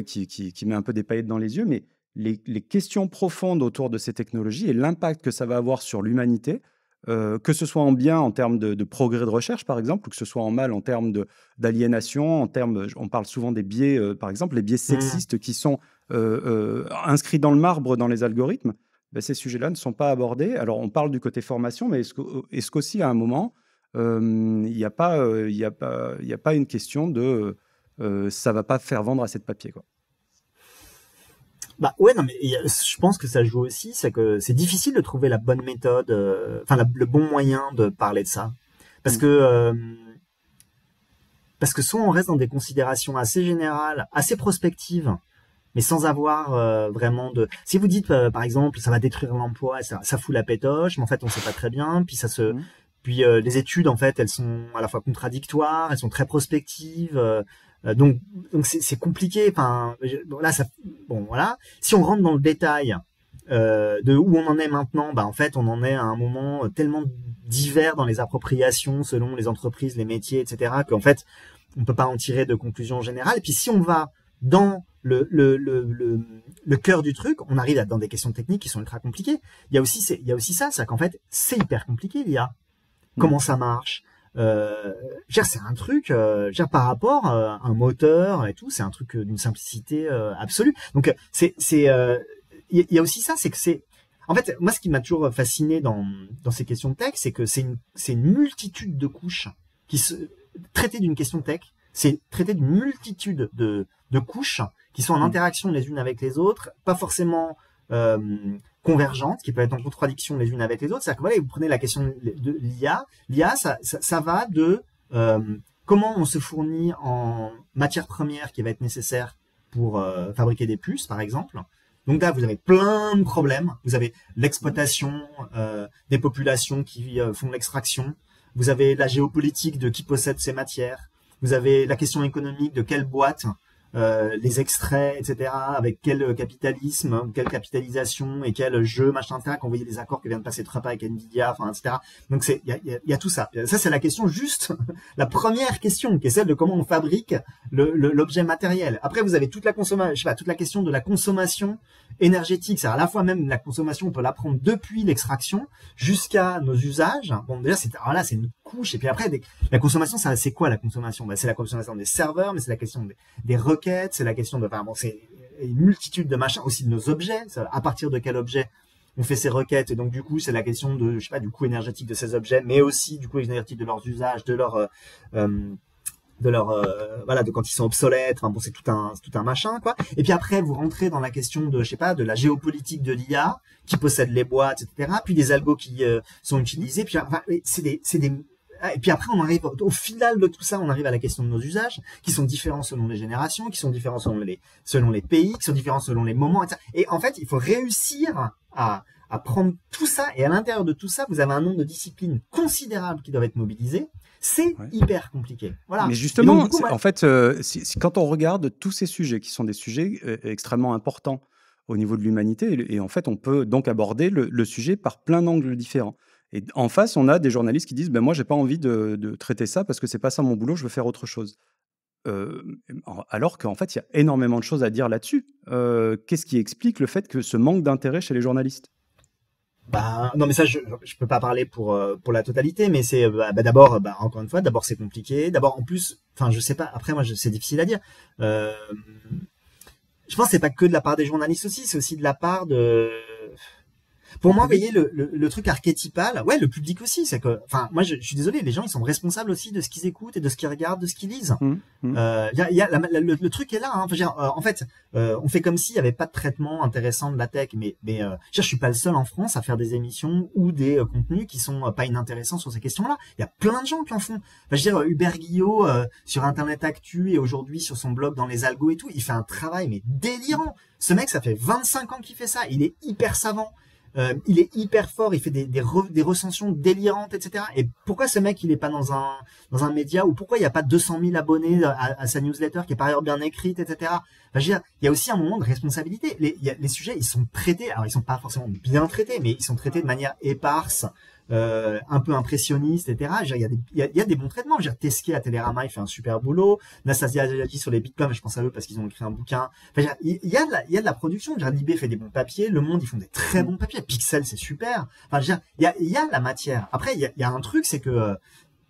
A: qui met un peu des paillettes dans les yeux, mais les questions profondes autour de ces technologies et l'impact que ça va avoir sur l'humanité, que ce soit en bien en termes de progrès de recherche, par exemple, ou que ce soit en mal en termes d'aliénation, on parle souvent des biais, par exemple, les biais sexistes qui sont inscrits dans le marbre dans les algorithmes, ces sujets-là ne sont pas abordés. Alors, on parle du côté formation, mais est-ce qu'aussi, à un moment, il n'y a pas une question de ça va pas faire vendre assez de papier, quoi.
B: Non, mais je pense que ça joue aussi, c'est que c'est difficile de trouver la bonne méthode, le bon moyen de parler de ça, parce que soit on reste dans des considérations assez générales, assez prospectives, mais sans avoir vraiment de... Si vous dites, par exemple, ça va détruire l'emploi, ça fout la pétoche, mais en fait, on sait pas très bien, puis Puis les études, en fait, elles sont à la fois contradictoires, elles sont très prospectives, donc c'est compliqué. Enfin, là, voilà. Si on rentre dans le détail de où on en est maintenant, en fait, on en est à un moment tellement divers dans les appropriations selon les entreprises, les métiers, etc., qu'en fait, on peut pas en tirer de conclusion générale. Et puis si on va dans le cœur du truc, on arrive dans des questions techniques qui sont ultra compliquées. Il y a aussi ça, c'est qu'en fait, c'est hyper compliqué, l'IA. Comment ça marche, C'est un truc, par rapport à un moteur et tout, c'est un truc d'une simplicité absolue. Donc il y a aussi ça, c'est que c'est en fait moi ce qui m'a toujours fasciné dans ces questions de tech, c'est que c'est une multitude de couches qui se traiter d'une question tech, c'est traiter d'une multitude de couches qui sont en interaction les unes avec les autres, pas forcément convergentes, qui peuvent être en contradiction les unes avec les autres. C'est-à-dire que voilà, vous prenez la question de l'IA. L'IA, ça va de comment on se fournit en matière première qui va être nécessaire pour fabriquer des puces, par exemple. Donc là, vous avez plein de problèmes. Vous avez l'exploitation des populations qui font l'extraction. Vous avez la géopolitique de qui possède ces matières. Vous avez la question économique de quelle boîte les extraits, etc., avec quel capitalisme, quelle capitalisation et quel jeu, machin, etc., quand vous voyez les accords que vient de passer Trump avec Nvidia, enfin, etc. Donc il y a tout ça. Ça, c'est la question juste, la première question, qui est celle de comment on fabrique l'objet matériel. Après, vous avez toute la consommation, toute la question de la consommation énergétique. C'est à la fois même la consommation, on peut la prendre depuis l'extraction jusqu'à nos usages. Bon, déjà, c'est une couche. Et puis après, la consommation, c'est quoi la consommation? C'est la consommation des serveurs, mais c'est la question des requêtes, c'est la question de, c'est une multitude de machins, aussi de nos objets. À partir de quel objet on fait ces requêtes? Et donc, du coup, c'est la question de, du coût énergétique de ces objets, mais aussi du coût énergétique de leurs usages, de quand ils sont obsolètes. Enfin bon, c'est tout un machin, quoi. Et puis après, vous rentrez dans la question de, de la géopolitique de l'IA, qui possède les boîtes, etc. Puis des algos qui sont utilisés. Puis et puis après, on arrive au final de tout ça, on arrive à la question de nos usages, qui sont différents selon les générations, qui sont différents selon les pays, qui sont différents selon les moments, etc. Et en fait, il faut réussir à prendre tout ça, et à l'intérieur de tout ça, vous avez un nombre de disciplines considérables qui doivent être mobilisées. C'est hyper compliqué. Voilà.
A: Mais justement, donc, en fait, quand on regarde tous ces sujets, qui sont des sujets extrêmement importants au niveau de l'humanité, et en fait, on peut donc aborder le sujet par plein d'angles différents. Et en face, on a des journalistes qui disent moi, j'ai pas envie de traiter ça parce que c'est pas ça mon boulot, je veux faire autre chose. Alors qu'en fait, il y a énormément de choses à dire là-dessus. Qu'est-ce qui explique le fait que ce manque d'intérêt chez les journalistes?
B: Non, mais ça, je peux pas parler pour la totalité, mais c'est d'abord, encore une fois, d'abord c'est compliqué. D'abord, en plus, je sais pas. Après, moi, c'est difficile à dire. Je pense que c'est pas que de la part des journalistes aussi, c'est aussi de la part de. Pour moi, vous voyez, le truc archétypal, le public aussi, c'est que, moi, je suis désolé, les gens, ils sont responsables aussi de ce qu'ils écoutent et de ce qu'ils regardent, de ce qu'ils lisent. Le truc est là, hein. En fait, on fait comme s'il y avait pas de traitement intéressant de la tech, mais je suis pas le seul en France à faire des émissions ou des contenus qui sont pas inintéressants sur ces questions-là. Il y a plein de gens qui en font. Hubert Guillot, sur Internet Actu et aujourd'hui sur son blog dans les algos et tout, il fait un travail, mais délirant. Ce mec, ça fait 25 ans qu'il fait ça. Il est hyper savant. Il est hyper fort, il fait des recensions délirantes, etc. Et pourquoi ce mec il est pas dans un média, ou pourquoi il y a pas 200 000 abonnés à sa newsletter qui est par ailleurs bien écrite, etc. Il y a aussi un moment de responsabilité. Les sujets, ils sont traités, alors ils sont pas forcément bien traités, mais ils sont traités de manière éparse, un peu impressionniste, etc. Il y a des bons traitements. Tesquet à Télérama, il fait un super boulot. Nastasia Adjadji sur les bitcoins, je pense à eux parce qu'ils ont écrit un bouquin. Il y a de la production. Libé fait des bons papiers. Le Monde, ils font des très bons papiers. Pixel, c'est super. Il y a la matière. Après, il y a un truc, c'est que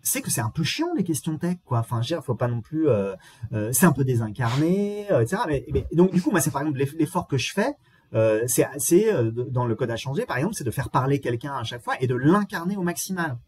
B: c'est un peu chiant les questions tech, quoi. Faut pas non plus. C'est un peu désincarné, etc. Mais donc du coup, moi, c'est par exemple l'effort que je fais. Dans le code à changer, par exemple, c'est de faire parler quelqu'un à chaque fois et de l'incarner au maximal.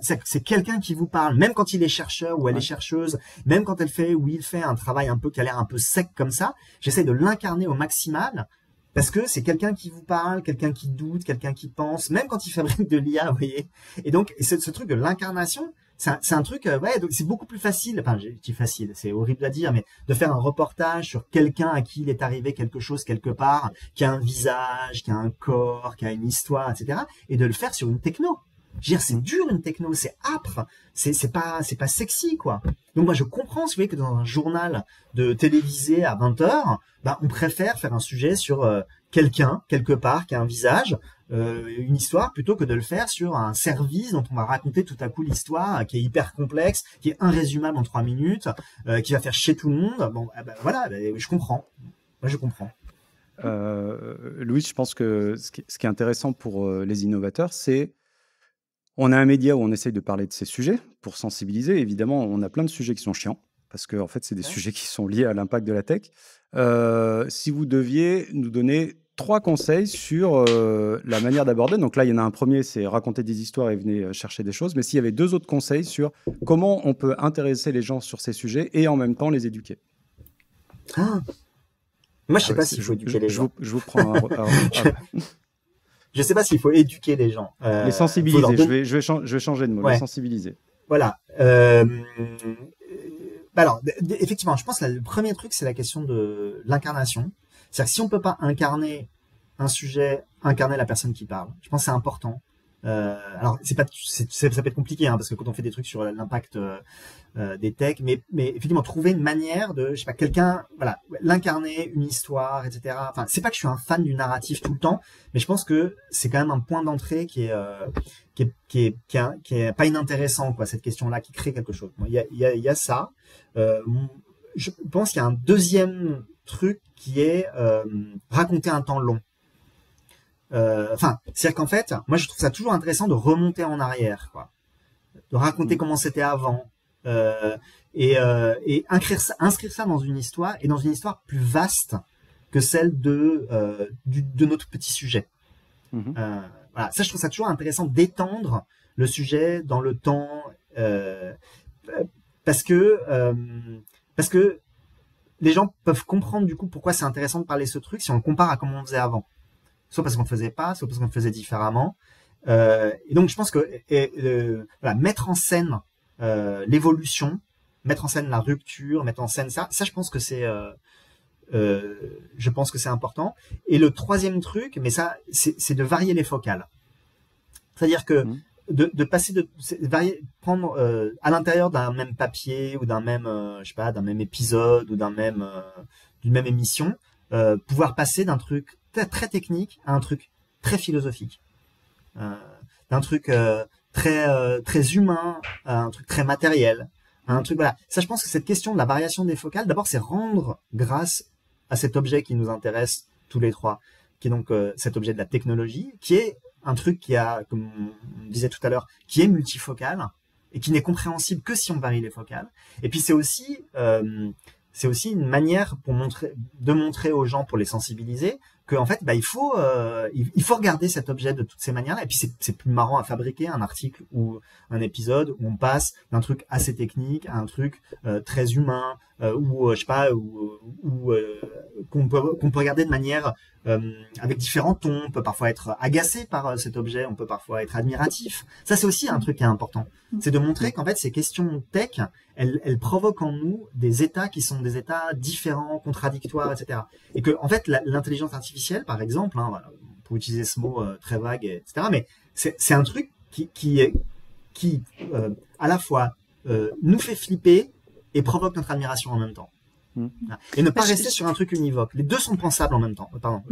B: C'est quelqu'un qui vous parle, même quand il est chercheur ou elle est chercheuse, même quand il fait un travail un peu qui a l'air un peu sec comme ça. J'essaie de l'incarner au maximal parce que c'est quelqu'un qui vous parle, quelqu'un qui doute, quelqu'un qui pense, même quand il fabrique de l'IA, vous voyez. Et donc, ce truc de l'incarnation, c'est un truc, donc c'est beaucoup plus facile, je dis facile, c'est horrible à dire, mais de faire un reportage sur quelqu'un à qui il est arrivé quelque chose quelque part, qui a un visage, qui a un corps, qui a une histoire, etc., et de le faire sur une techno. C'est dur une techno, c'est âpre, c'est pas sexy, quoi. Donc moi je comprends, si vous voyez, que dans un journal de télévisé à 20h, on préfère faire un sujet sur quelqu'un, quelque part, qui a un visage, une histoire, plutôt que de le faire sur un service dont on va raconter tout à coup l'histoire, qui est hyper complexe, qui est irrésumable en 3 minutes, qui va faire chier tout le monde. Bon, je comprends. Moi je comprends.
A: Louis, je pense que ce qui est intéressant pour les innovateurs, c'est On a un média où on essaye de parler de ces sujets pour sensibiliser. Évidemment, on a plein de sujets qui sont chiants parce que en fait, c'est des sujets qui sont liés à l'impact de la tech. Si vous deviez nous donner 3 conseils sur la manière d'aborder, donc là, il y en a un premier, c'est raconter des histoires et venir chercher des choses. Mais s'il y avait 2 autres conseils sur comment on peut intéresser les gens sur ces sujets et en même temps les éduquer.
B: Ah. Moi, je sais pas s'il faut éduquer les gens.
A: Je vous prends
B: Je sais pas s'il faut éduquer les gens.
A: Les sensibiliser. Je vais changer de mot. Les sensibiliser.
B: Voilà. Alors, effectivement, je pense que le premier truc, c'est la question de l'incarnation. C'est-à-dire que si on peut pas incarner un sujet, incarner la personne qui parle, je pense que c'est important. Alors, ça peut être compliqué, hein, parce que quand on fait des trucs sur l'impact des techs, mais effectivement, trouver une manière de, je sais pas, quelqu'un, voilà, l'incarner, une histoire, etc. Enfin, c'est pas que je suis un fan du narratif tout le temps, mais je pense que c'est quand même un point d'entrée qui est pas inintéressant, quoi, cette question-là, qui crée quelque chose. Bon, il y a ça. Je pense qu'il y a un deuxième truc qui est raconter un temps long. C'est-à-dire qu'en fait, moi je trouve ça toujours intéressant de remonter en arrière, quoi, de raconter comment c'était avant, et inscrire ça dans une histoire, et dans une histoire plus vaste que celle de notre petit sujet. Voilà, ça je trouve ça toujours intéressant d'étendre le sujet dans le temps, parce que les gens peuvent comprendre du coup pourquoi c'est intéressant de parler ce truc si on le compare à comment on faisait avant. Soit parce qu'on ne faisait pas, soit parce qu'on le faisait différemment. Et donc, je pense que voilà, mettre en scène l'évolution, mettre en scène la rupture, mettre en scène ça, je pense que c'est important. Et le troisième truc, mais ça, c'est de varier les focales. C'est-à-dire que de passer prendre à l'intérieur d'un même papier ou d'un même, je sais pas, d'un même épisode ou d'une même émission, pouvoir passer d'un truc très technique à un truc très philosophique, d'un truc très humain à un truc très matériel, à un truc, voilà. Ça, je pense que cette question de la variation des focales, d'abord, c'est rendre grâce à cet objet qui nous intéresse tous les trois, qui est donc cet objet de la technologie, qui est un truc qui a, comme on disait tout à l'heure, qui est multifocal et qui n'est compréhensible que si on varie les focales. Et puis c'est aussi une manière de montrer aux gens, pour les sensibiliser, que en fait, il faut regarder cet objet de toutes ces manières-là. Et puis c'est plus marrant à fabriquer un article ou un épisode où on passe d'un truc assez technique à un truc très humain, ou je sais pas, qu'on peut regarder de manière avec différents tons. On peut parfois être agacé par cet objet, on peut parfois être admiratif. Ça, c'est aussi un truc qui est important. C'est de montrer qu'en fait, ces questions tech, elles provoquent en nous des états qui sont des états différents, contradictoires, etc. Et que, en fait, l'intelligence artificielle, par exemple, hein, voilà, pour utiliser ce mot très vague, etc. Mais c'est un truc qui à la fois nous fait flipper et provoque notre admiration en même temps. Et ne pas rester sur un truc univoque. Les deux sont pensables en même temps. Pardon.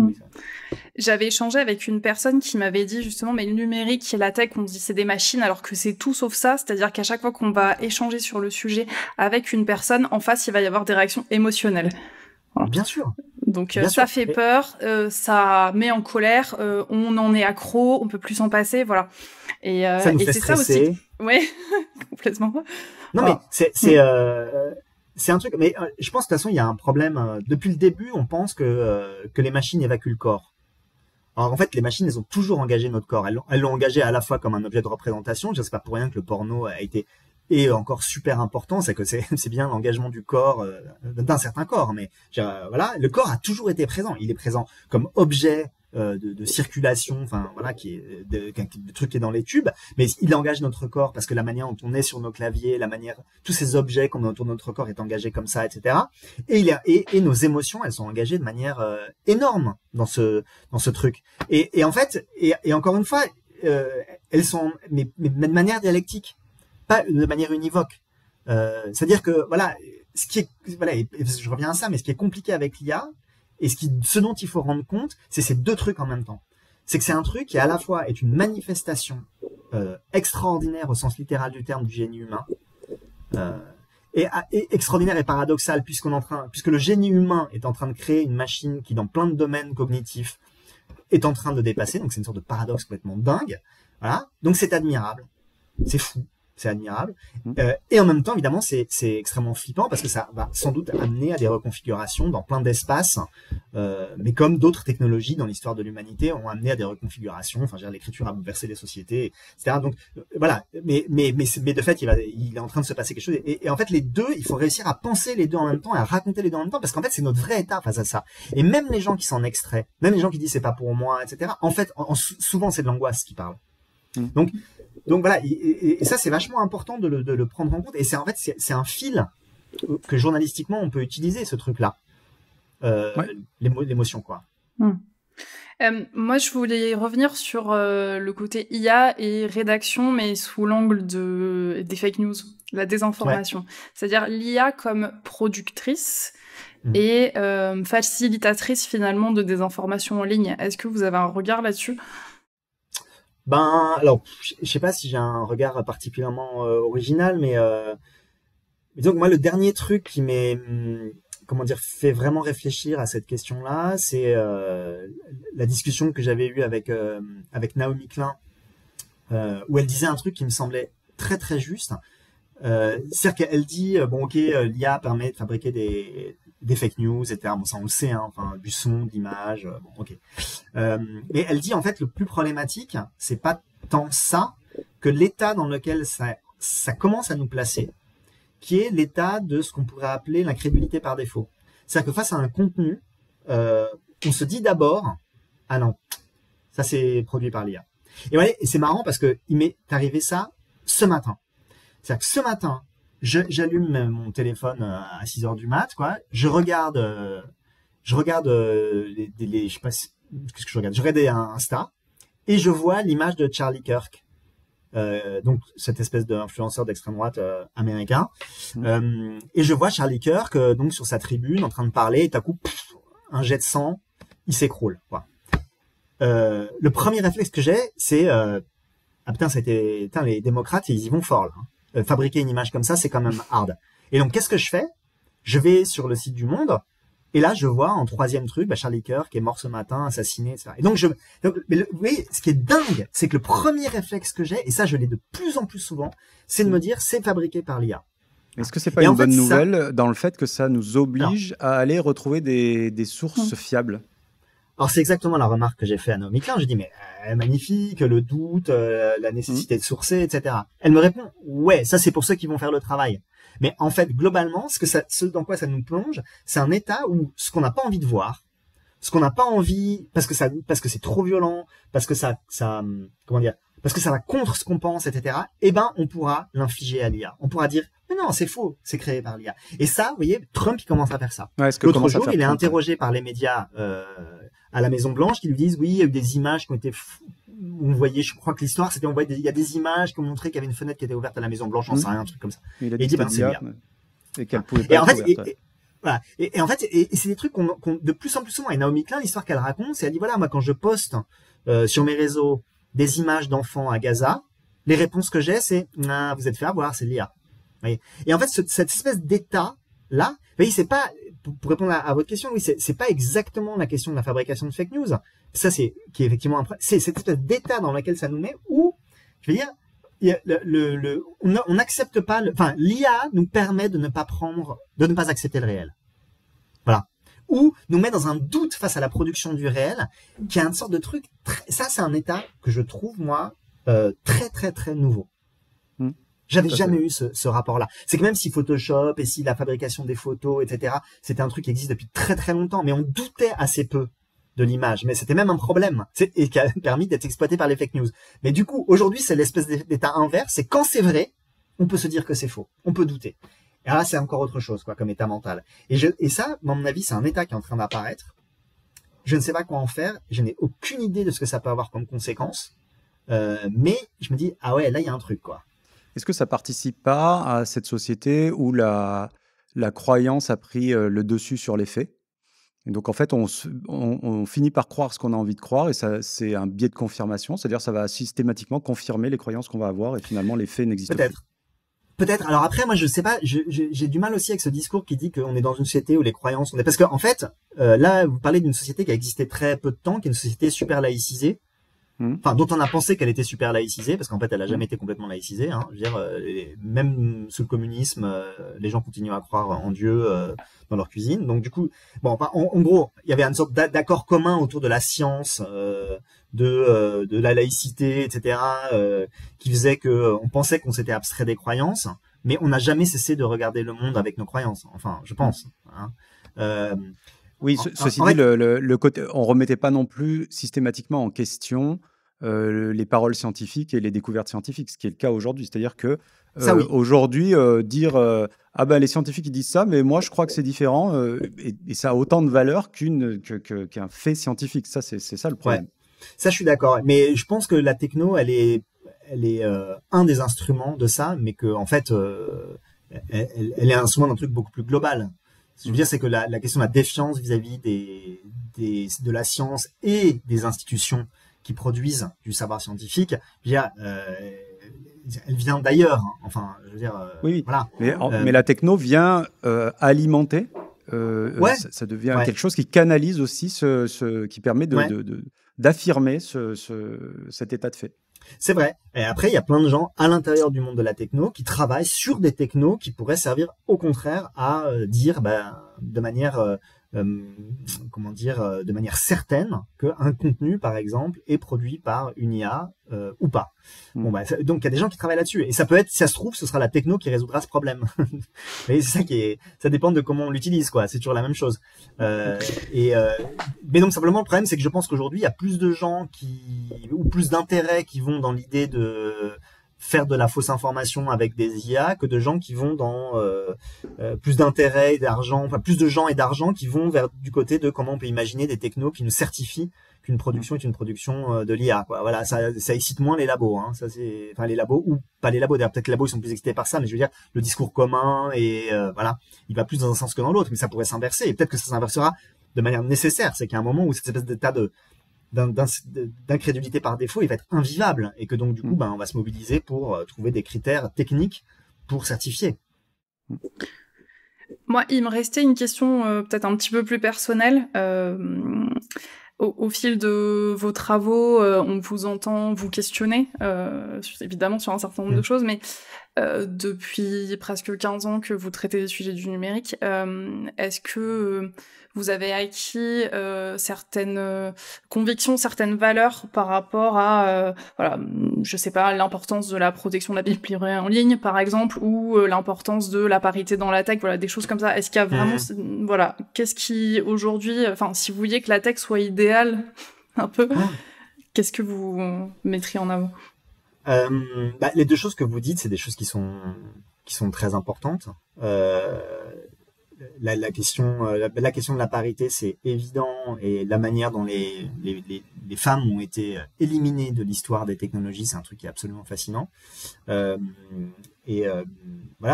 C: J'avais échangé avec une personne qui m'avait dit justement, mais le numérique et la tech, on dit c'est des machines, alors que c'est tout sauf ça. C'est-à-dire qu'à chaque fois qu'on va échanger sur le sujet avec une personne, en face, il va y avoir des réactions émotionnelles.
B: Voilà. Bien sûr.
C: Donc ça fait peur, ça met en colère, on en est accro, on peut plus s'en passer, voilà. Et
B: ça nous fait stresser.
C: Ça aussi. Ouais, complètement.
B: Non mais c'est un truc, mais je pense de toute façon il y a un problème. Depuis le début, on pense que les machines évacuent le corps. Alors en fait, les machines, elles ont toujours engagé notre corps. Elles l'ont engagé à la fois comme un objet de représentation. Je sais pas pour rien que le porno a été et encore super important, c'est que c'est bien l'engagement du corps, d'un certain corps. Mais voilà, le corps a toujours été présent. Il est présent comme objet de circulation, enfin voilà, qui est de truc qui est dans les tubes, mais il engage notre corps parce que la manière dont on est sur nos claviers, la manière, tous ces objets qu'on a autour de notre corps est engagé comme ça, etc. Et nos émotions, elles sont engagées de manière énorme dans ce truc. Et en fait, et encore une fois, elles sont mais de manière dialectique, pas de manière univoque. C'est-à-dire que voilà, je reviens à ça, mais ce qui est compliqué avec l'IA, et ce dont il faut rendre compte, c'est ces deux trucs en même temps. C'est que c'est un truc qui à la fois est une manifestation extraordinaire au sens littéral du terme du génie humain, et extraordinaire et paradoxal puisque le génie humain est en train de créer une machine qui, dans plein de domaines cognitifs, est en train de dépasser. Donc c'est une sorte de paradoxe complètement dingue. Voilà. Donc c'est admirable. C'est fou. C'est admirable.
A: Mmh.
B: Et en même temps, évidemment, c'est extrêmement flippant parce que ça va sans doute amener à des reconfigurations dans plein d'espaces. Mais comme d'autres technologies dans l'histoire de l'humanité ont amené à des reconfigurations, enfin, je veux dire, l'écriture a bouleversé les sociétés, etc. Donc, voilà. Mais de fait, il est en train de se passer quelque chose. Et en fait, les deux, il faut réussir à penser les deux en même temps et à raconter les deux en même temps parce qu'en fait, c'est notre vrai état face à ça. Et même les gens qui s'en extraient, même les gens qui disent c'est pas pour moi, etc. En fait, souvent, c'est de l'angoisse qui parle.
A: Mmh.
B: Donc voilà, et ça c'est vachement important de le prendre en compte. Et c'est un fil que journalistiquement on peut utiliser, ce truc-là, l'émotion quoi.
C: Moi, je voulais revenir sur le côté IA et rédaction, mais sous l'angle des fake news, la désinformation. Ouais. C'est-à-dire l'IA comme productrice et facilitatrice finalement de désinformation en ligne. Est-ce que vous avez un regard là-dessus ?
B: Alors, je sais pas si j'ai un regard particulièrement original, mais donc moi le dernier truc qui m'est fait vraiment réfléchir à cette question-là, c'est la discussion que j'avais eue avec Naomi Klein, où elle disait un truc qui me semblait très très juste. C'est-à-dire qu'elle dit l'IA permet de fabriquer des fake news, etc. Bon, ça on le sait, hein, enfin du son, de l'image, mais elle dit en fait le plus problématique, c'est pas tant ça que l'état dans lequel ça commence à nous placer, qui est l'état de ce qu'on pourrait appeler l'incrédulité par défaut. C'est-à-dire que face à un contenu, on se dit d'abord ah non, ça c'est produit par l'IA. Et c'est marrant parce que il m'est arrivé ça ce matin. C'est-à-dire que ce matin, j'allume mon téléphone à 6h du mat, quoi. Je regarde je sais pas qu'est-ce que je regarde. Je regarde un Insta et je vois l'image de Charlie Kirk, donc cette espèce d'influenceur d'extrême droite américain. Et je vois Charlie Kirk donc sur sa tribune en train de parler et tout à coup un jet de sang, il s'écroule, quoi. Le premier réflexe que j'ai, c'est ah putain, les démocrates, ils y vont fort là. Fabriquer une image comme ça, c'est quand même hard. Et donc, qu'est-ce que je fais? Je vais sur le site du Monde, et là, je vois en troisième truc, Charlie Kirk est mort ce matin, assassiné, etc. Et donc, vous voyez, ce qui est dingue, c'est que le premier réflexe que j'ai, et ça, je l'ai de plus en plus souvent, c'est de me dire, c'est fabriqué par l'IA.
A: Est-ce que c'est pas une bonne nouvelle dans le fait que ça nous oblige à aller retrouver des sources fiables?
B: Alors c'est exactement la remarque que j'ai fait à Naomi Klein. J'ai dit mais magnifique, le doute, la nécessité de sourcer, etc. Elle me répond ouais, ça c'est pour ceux qui vont faire le travail. Mais en fait globalement, ce dans quoi ça nous plonge, c'est un état où ce qu'on n'a pas envie de voir, ce qu'on n'a pas envie parce que c'est trop violent, parce que ça parce que ça va contre ce qu'on pense, etc. Eh ben on pourra l'infliger à l'IA. On pourra dire mais non, c'est faux, c'est créé par l'IA. Et ça, vous voyez, Trump il commence à faire ça.
A: Ouais,
B: l'autre jour, il est interrogé par les médias à la Maison Blanche qui lui disent oui, il y a eu des images qui ont été où on voyait, je crois que l'histoire c'était il y a des images qui ont montré qu'il y avait une fenêtre qui était ouverte à la Maison Blanche, j'en sais rien, un truc comme ça.
A: Et il dit
B: c'est l'IA.
A: Et qu'elle pouvait pas être ouverte.
B: Voilà. Et en fait, c'est des trucs qu'on de plus en plus souvent. Et Naomi Klein, l'histoire qu'elle raconte, c'est elle dit voilà, moi quand je poste sur mes réseaux des images d'enfants à Gaza, les réponses que j'ai c'est ah, vous êtes fait avoir, c'est l'IA. Et en fait, cette espèce d'état là, vous voyez, c'est pas pour répondre à votre question, oui, c'est pas exactement la question de la fabrication de fake news. Ça, c'est qui est effectivement c'est cette espèce d'état dans lequel ça nous met où, je veux dire, on n'accepte pas, l'IA nous permet de ne pas accepter le réel. Voilà. Ou nous met dans un doute face à la production du réel, qui est une sorte de truc, ça, c'est un état que je trouve, moi, très, très, très nouveau. J'avais jamais eu ce rapport-là. C'est que même si Photoshop et si la fabrication des photos, etc., c'était un truc qui existe depuis très très longtemps, mais on doutait assez peu de l'image. Mais c'était même un problème et qui a permis d'être exploité par les fake news. Mais du coup, aujourd'hui, c'est l'espèce d'état inverse. C'est quand c'est vrai, on peut se dire que c'est faux. On peut douter. Et là, c'est encore autre chose, quoi, comme état mental. Et ça, à mon avis, c'est un état qui est en train d'apparaître. Je ne sais pas quoi en faire. Je n'ai aucune idée de ce que ça peut avoir comme conséquence. Mais je me dis, ah ouais, là, il y a un truc, quoi.
A: Est-ce que ça participe pas à cette société où la croyance a pris le dessus sur les faits? Et donc, en fait, on finit par croire ce qu'on a envie de croire, et ça, c'est un biais de confirmation, c'est-à-dire ça va systématiquement confirmer les croyances qu'on va avoir, et finalement, les faits n'existent plus.
B: Peut-être. Alors après, moi, je sais pas, j'ai du mal aussi avec ce discours qui dit qu'on est dans une société où les croyances... Parce qu'en fait, là, vous parlez d'une société qui a existé très peu de temps, qui est une société super laïcisée, enfin dont on a pensé qu'elle était super laïcisée, parce qu'en fait elle a jamais été complètement laïcisée. Hein. Je veux dire, même sous le communisme, les gens continuent à croire en Dieu dans leur cuisine. Donc du coup, bon, enfin, en gros, il y avait une sorte d'accord commun autour de la science, de la laïcité, etc., qui faisait que on pensait qu'on s'était abstrait des croyances, mais on n'a jamais cessé de regarder le monde avec nos croyances. Enfin, je pense. Hein.
A: Oui, ceci dit, le côté, on remettait pas non plus systématiquement en question les paroles scientifiques et les découvertes scientifiques, ce qui est le cas aujourd'hui. C'est-à-dire que
B: oui.
A: aujourd'hui, dire ah ben les scientifiques ils disent ça, mais moi je crois que c'est différent et ça a autant de valeur qu'un fait scientifique. Ça, c'est ça le problème.
B: Ouais. Ça, je suis d'accord. Mais je pense que la techno, elle est un des instruments de ça, mais que en fait, elle est un instrument d'un truc beaucoup plus global. Ce que je veux dire, c'est que la question de la défiance vis-à-vis de la science et des institutions qui produisent du savoir scientifique, je veux dire, elle vient d'ailleurs. Hein. Enfin, je veux dire,
A: oui,
B: voilà.
A: Mais la techno vient alimenter.
B: Ouais.
A: Ça devient quelque chose qui canalise aussi qui permet d'affirmer cet état de fait.
B: C'est vrai. Et après, il y a plein de gens à l'intérieur du monde de la techno qui travaillent sur des technos qui pourraient servir au contraire à dire de manière de manière certaine qu'un contenu, par exemple, est produit par une IA ou pas. Bon, donc il y a des gens qui travaillent là-dessus. Et ça peut être, si ça se trouve, ce sera la techno qui résoudra ce problème. Mais c'est ça ça dépend de comment on l'utilise, quoi. C'est toujours la même chose. Mais donc simplement le problème, c'est que je pense qu'aujourd'hui, il y a plus de gens ou plus d'intérêts qui vont dans l'idée de faire de la fausse information avec des IA que de gens qui vont dans plus d'intérêt et d'argent, enfin plus de gens et d'argent qui vont vers du côté de comment on peut imaginer des technos qui nous certifient qu'une production est une production de l'IA, quoi. Voilà, ça excite moins les labos, hein. Ça c'est, enfin les labos ou pas les labos. D'ailleurs, peut-être que les labos ils sont plus excités par ça, mais je veux dire le discours commun et voilà, il va plus dans un sens que dans l'autre, mais ça pourrait s'inverser et peut-être que ça s'inversera de manière nécessaire. C'est qu'il y a un moment où cette espèce d'état d'incrédulité par défaut, il va être invivable et que donc du coup, on va se mobiliser pour trouver des critères techniques pour certifier.
C: Moi, il me restait une question peut-être un petit peu plus personnelle. Au fil de vos travaux, on vous entend vous questionner, évidemment sur un certain nombre de choses, mais depuis presque 15 ans que vous traitez des sujets du numérique, est-ce que vous avez acquis certaines convictions, certaines valeurs par rapport à, voilà, je sais pas, l'importance de la protection de la vie privée en ligne, par exemple, ou l'importance de la parité dans la tech, voilà, des choses comme ça. Est-ce qu'il y a vraiment, voilà, qu'est-ce qui aujourd'hui, enfin, si vous vouliez que la tech soit idéale, un peu, qu'est-ce que vous mettriez en avant?
B: Les deux choses que vous dites, c'est des choses qui sont très importantes. La question de la parité, c'est évident, et la manière dont les femmes ont été éliminées de l'histoire des technologies, c'est un truc qui est absolument fascinant. Voilà,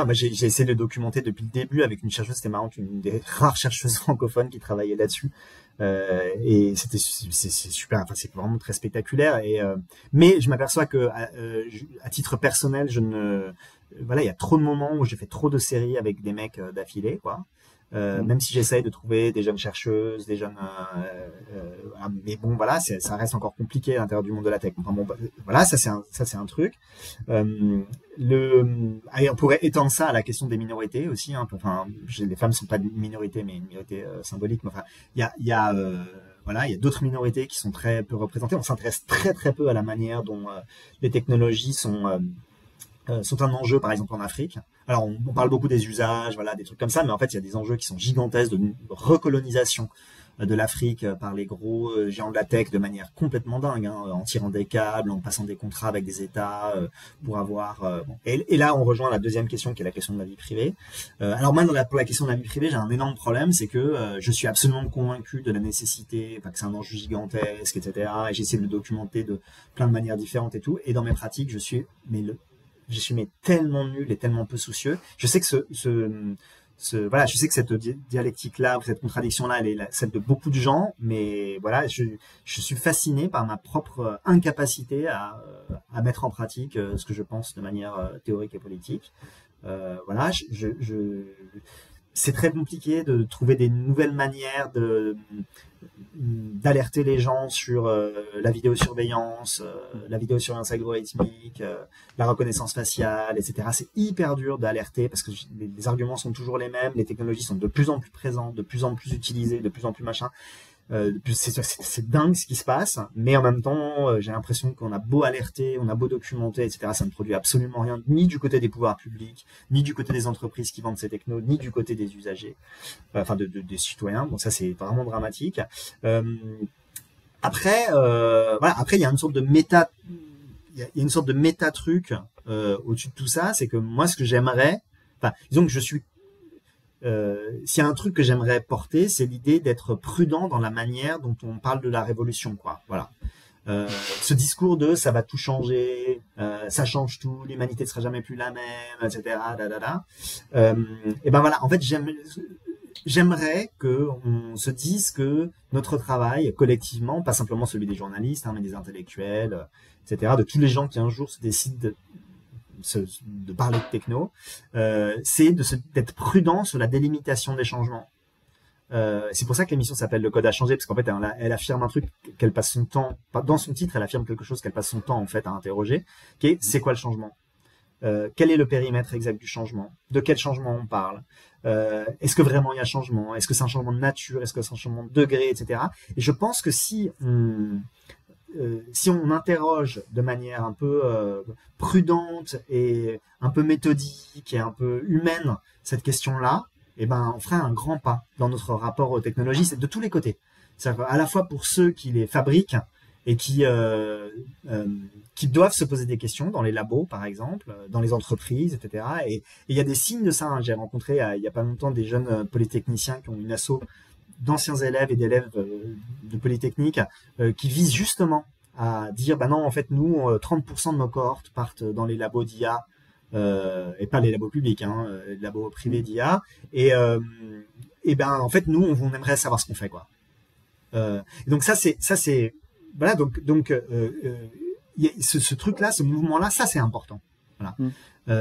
B: moi j'ai essayé de le documenter depuis le début avec une chercheuse, c'était marrant, une des rares chercheuses francophones qui travaillait là-dessus. Et c'est super, enfin c'est vraiment très spectaculaire. Mais je m'aperçois que à titre personnel, voilà, il y a trop de moments où j'ai fait trop de séries avec des mecs d'affilée, quoi. Même si j'essaye de trouver des jeunes chercheuses, des jeunes, mais bon, voilà, ça reste encore compliqué à l'intérieur du monde de la tech. Enfin, bon, voilà, ça c'est un truc. On pourrait étendre ça à la question des minorités aussi. Hein. Enfin, les femmes sont pas une minorité, mais une minorité symbolique. Mais enfin, il y a d'autres minorités qui sont très peu représentées. On s'intéresse très très peu à la manière dont les technologies sont un enjeu, par exemple en Afrique. Alors on parle beaucoup des usages, voilà, des trucs comme ça, mais en fait il y a des enjeux qui sont gigantesques de recolonisation de l'Afrique par les gros géants de la tech de manière complètement dingue, hein, en tirant des câbles, en passant des contrats avec des États pour avoir. Et là on rejoint la deuxième question qui est la question de la vie privée. Alors moi pour la question de la vie privée j'ai un énorme problème, c'est que je suis absolument convaincu de la nécessité, enfin que c'est un enjeu gigantesque, etc. Et j'essaie de le documenter de plein de manières différentes et tout. Et dans mes pratiques je suis tellement nul et tellement peu soucieux. Je sais que voilà, je sais que cette dialectique-là, ou cette contradiction-là, elle est celle de beaucoup de gens, mais voilà, je suis fasciné par ma propre incapacité à mettre en pratique ce que je pense de manière théorique et politique. Voilà, c'est très compliqué de trouver des nouvelles manières d'alerter les gens sur la vidéosurveillance, la vidéosurveillance algorithmique, la reconnaissance faciale, etc. C'est hyper dur d'alerter parce que les arguments sont toujours les mêmes, les technologies sont de plus en plus présentes, de plus en plus utilisées, de plus en plus machin. C'est dingue ce qui se passe, mais en même temps, j'ai l'impression qu'on a beau alerter, on a beau documenter, etc. Ça ne produit absolument rien, ni du côté des pouvoirs publics, ni du côté des entreprises qui vendent ces technos, ni du côté des usagers, enfin des citoyens. Bon, ça c'est vraiment dramatique. Après, voilà. Après, il y a une sorte de méta, il y a une sorte de méta truc au-dessus de tout ça, c'est que moi, ce que j'aimerais, enfin, disons que je suis s'il y a un truc que j'aimerais porter, c'est l'idée d'être prudent dans la manière dont on parle de la révolution, quoi. Voilà. Ce discours de ça va tout changer, ça change tout, l'humanité ne sera jamais plus la même, etc. Et ben voilà. En fait, j'aimerais que on se dise que notre travail collectivement, pas simplement celui des journalistes, hein, mais des intellectuels, etc., de tous les gens qui un jour se décident de parler de techno, c'est d'être prudent sur la délimitation des changements. C'est pour ça que l'émission s'appelle Le Code a changé, parce qu'en fait, elle affirme un truc qu'elle passe son temps, dans son titre, elle affirme quelque chose qu'elle passe son temps en fait à interroger, qui est c'est quoi le changement? Quel est le périmètre exact du changement? De quel changement on parle? Est-ce que vraiment il y a changement? Est-ce que c'est un changement de nature? Est-ce que c'est un changement de degré, etc. Et je pense que si on interroge de manière un peu prudente et un peu méthodique et un peu humaine cette question-là, eh ben, on fera un grand pas dans notre rapport aux technologies. C'est de tous les côtés. C'est-à-dire à la fois pour ceux qui les fabriquent et qui doivent se poser des questions dans les labos, par exemple, dans les entreprises, etc. Et il y a des signes de ça. Hein. J'ai rencontré il y a pas longtemps des jeunes polytechniciens qui ont une asso d'anciens élèves et d'élèves de Polytechnique qui visent justement à dire bah non, en fait, nous, 30% de nos cohortes partent dans les labos d'IA, et pas les labos publics, hein, les labos privés d'IA, et ben en fait, nous, on aimerait savoir ce qu'on fait, quoi. Et donc ça c'est voilà, donc ce truc-là, ce mouvement-là, ça c'est important. Voilà.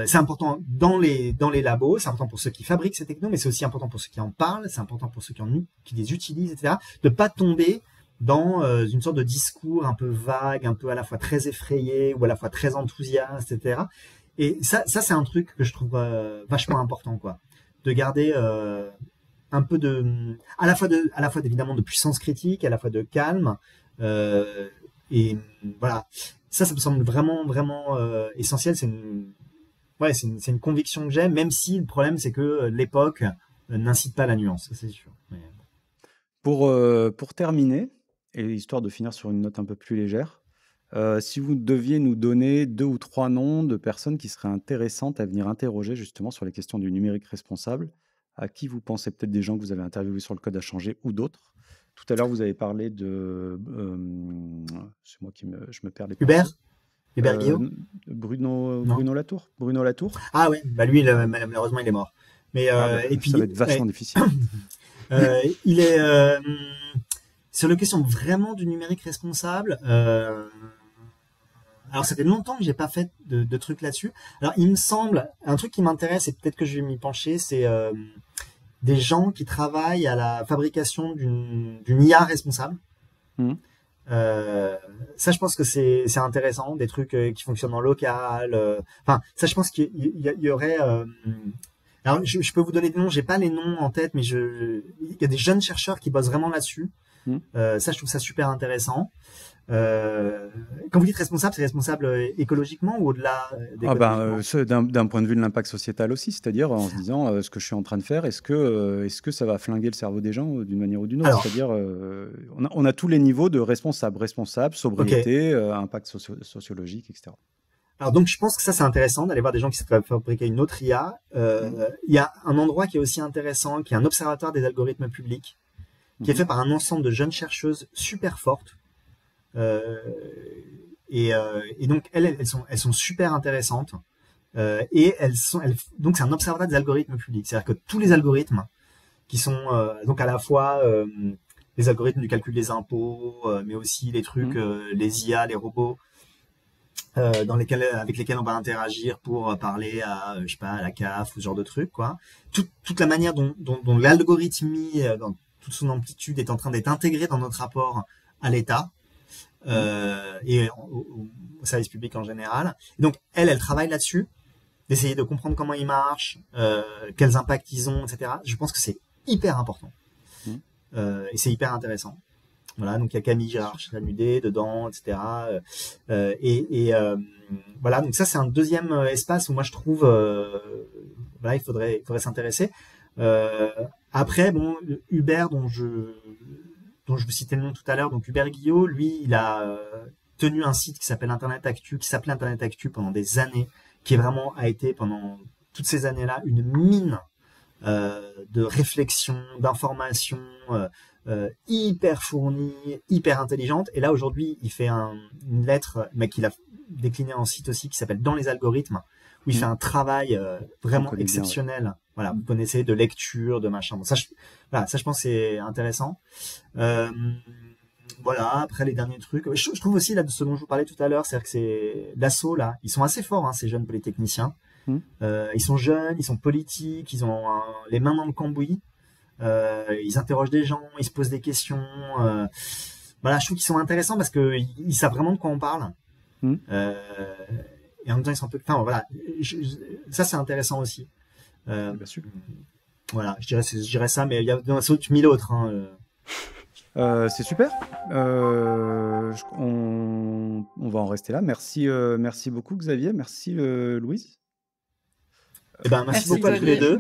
B: C'est important dans les labos, c'est important pour ceux qui fabriquent ces technos, mais c'est aussi important pour ceux qui en parlent, c'est important pour ceux qui les utilisent, etc. De pas tomber dans une sorte de discours un peu vague, un peu à la fois très effrayé ou à la fois très enthousiaste, etc. Et ça c'est un truc que je trouve vachement important, quoi. De garder un peu à la fois évidemment de puissance critique, à la fois de calme, et voilà. Ça me semble vraiment essentiel. C'est une conviction que j'ai, même si le problème c'est que l'époque n'incite pas à la nuance, c'est sûr. Mais...
A: Pour terminer, et histoire de finir sur une note un peu plus légère, si vous deviez nous donner 2 ou 3 noms de personnes qui seraient intéressantes à venir interroger justement sur les questions du numérique responsable, à qui vous pensez, peut-être des gens que vous avez interviewés sur le Code a changé ou d'autres? Tout à l'heure, vous avez parlé de... c'est moi je me perds les
B: Hubert Guillaume
A: Bruno Latour. Bruno Latour.
B: Ah ouais, bah lui, malheureusement, il est mort. Mais, et puis,
A: ça va être vachement difficile.
B: Il est... sur la question vraiment du numérique responsable... alors, ça fait longtemps que j'ai pas fait de trucs là-dessus. Alors, il me semble... Un truc qui m'intéresse, et peut-être que je vais m'y pencher, c'est... des gens qui travaillent à la fabrication d'une IA responsable. Ça, je pense que c'est intéressant, des trucs qui fonctionnent en local. Enfin, ça, je pense qu'il y aurait... Alors, je peux vous donner des noms, j'ai pas les noms en tête, mais il y a des jeunes chercheurs qui bossent vraiment là-dessus. Ça, je trouve ça super intéressant. Quand vous dites responsable, c'est responsable écologiquement ou au-delà
A: d'un point de vue de l'impact sociétal aussi, c'est-à-dire en se disant ce que je suis en train de faire, est-ce que ça va flinguer le cerveau des gens d'une manière ou d'une autre? C'est-à-dire on a tous les niveaux de responsable, sobriété, impact sociologique, etc.
B: Alors donc je pense que ça c'est intéressant d'aller voir des gens qui savent fabriquer une autre IA. Il y a un endroit qui est aussi intéressant, qui est un observatoire des algorithmes publics, qui est fait par un ensemble de jeunes chercheuses super fortes. Et donc elles sont super intéressantes, et donc c'est un observatoire des algorithmes publics, c'est-à-dire que tous les algorithmes qui sont donc à la fois les algorithmes du calcul des impôts, mais aussi les trucs les IA, les robots, avec lesquels on va interagir pour parler à, je sais pas, à la CAF ou ce genre de trucs, quoi. Toute la manière dont l'algorithmie, dans toute son amplitude, est en train d'être intégrée dans notre rapport à l'État et au service public en général. Et donc, elle travaille là-dessus, d'essayer de comprendre comment ils marchent, quels impacts ils ont, etc. Je pense que c'est hyper important. Et c'est hyper intéressant. Voilà, donc il y a Camille Girard-Chanudé dedans, etc. Voilà, donc ça c'est un deuxième espace où moi je trouve, voilà, il faudrait s'intéresser. Après, bon, Hubert dont je vous citais le nom tout à l'heure, donc Hubert Guillot, lui, il a tenu un site qui s'appelait Internet Actu pendant des années, qui vraiment a été pendant toutes ces années-là une mine de réflexion, d'information. Hyper fournie, hyper intelligente. Et là, aujourd'hui, il fait une lettre, mais qu'il a déclinée en site aussi, qui s'appelle Dans les algorithmes, où il fait un travail vraiment exceptionnel. Bien, ouais. Voilà, vous connaissez, de lecture, de machin. Bon, ça, je pense que c'est intéressant. Voilà, après les derniers trucs. Je trouve aussi, là, de ce dont je vous parlais tout à l'heure, c'est-à-dire que c'est l'assaut, là, ils sont assez forts, hein, ces jeunes polytechniciens. Ils sont jeunes, ils sont politiques, ils ont les mains dans le cambouis. Ils interrogent des gens, ils se posent des questions. Voilà, je trouve qu'ils sont intéressants parce que ils savent vraiment de quoi on parle. Et en même temps, ils sont un peu. Enfin, voilà, ça c'est intéressant aussi.
A: Bien sûr.
B: Voilà, je dirais ça, mais il y a mille autres. Hein.
A: C'est super. On va en rester là. Merci beaucoup Xavier. Merci Louise.
B: Merci beaucoup à tous les deux.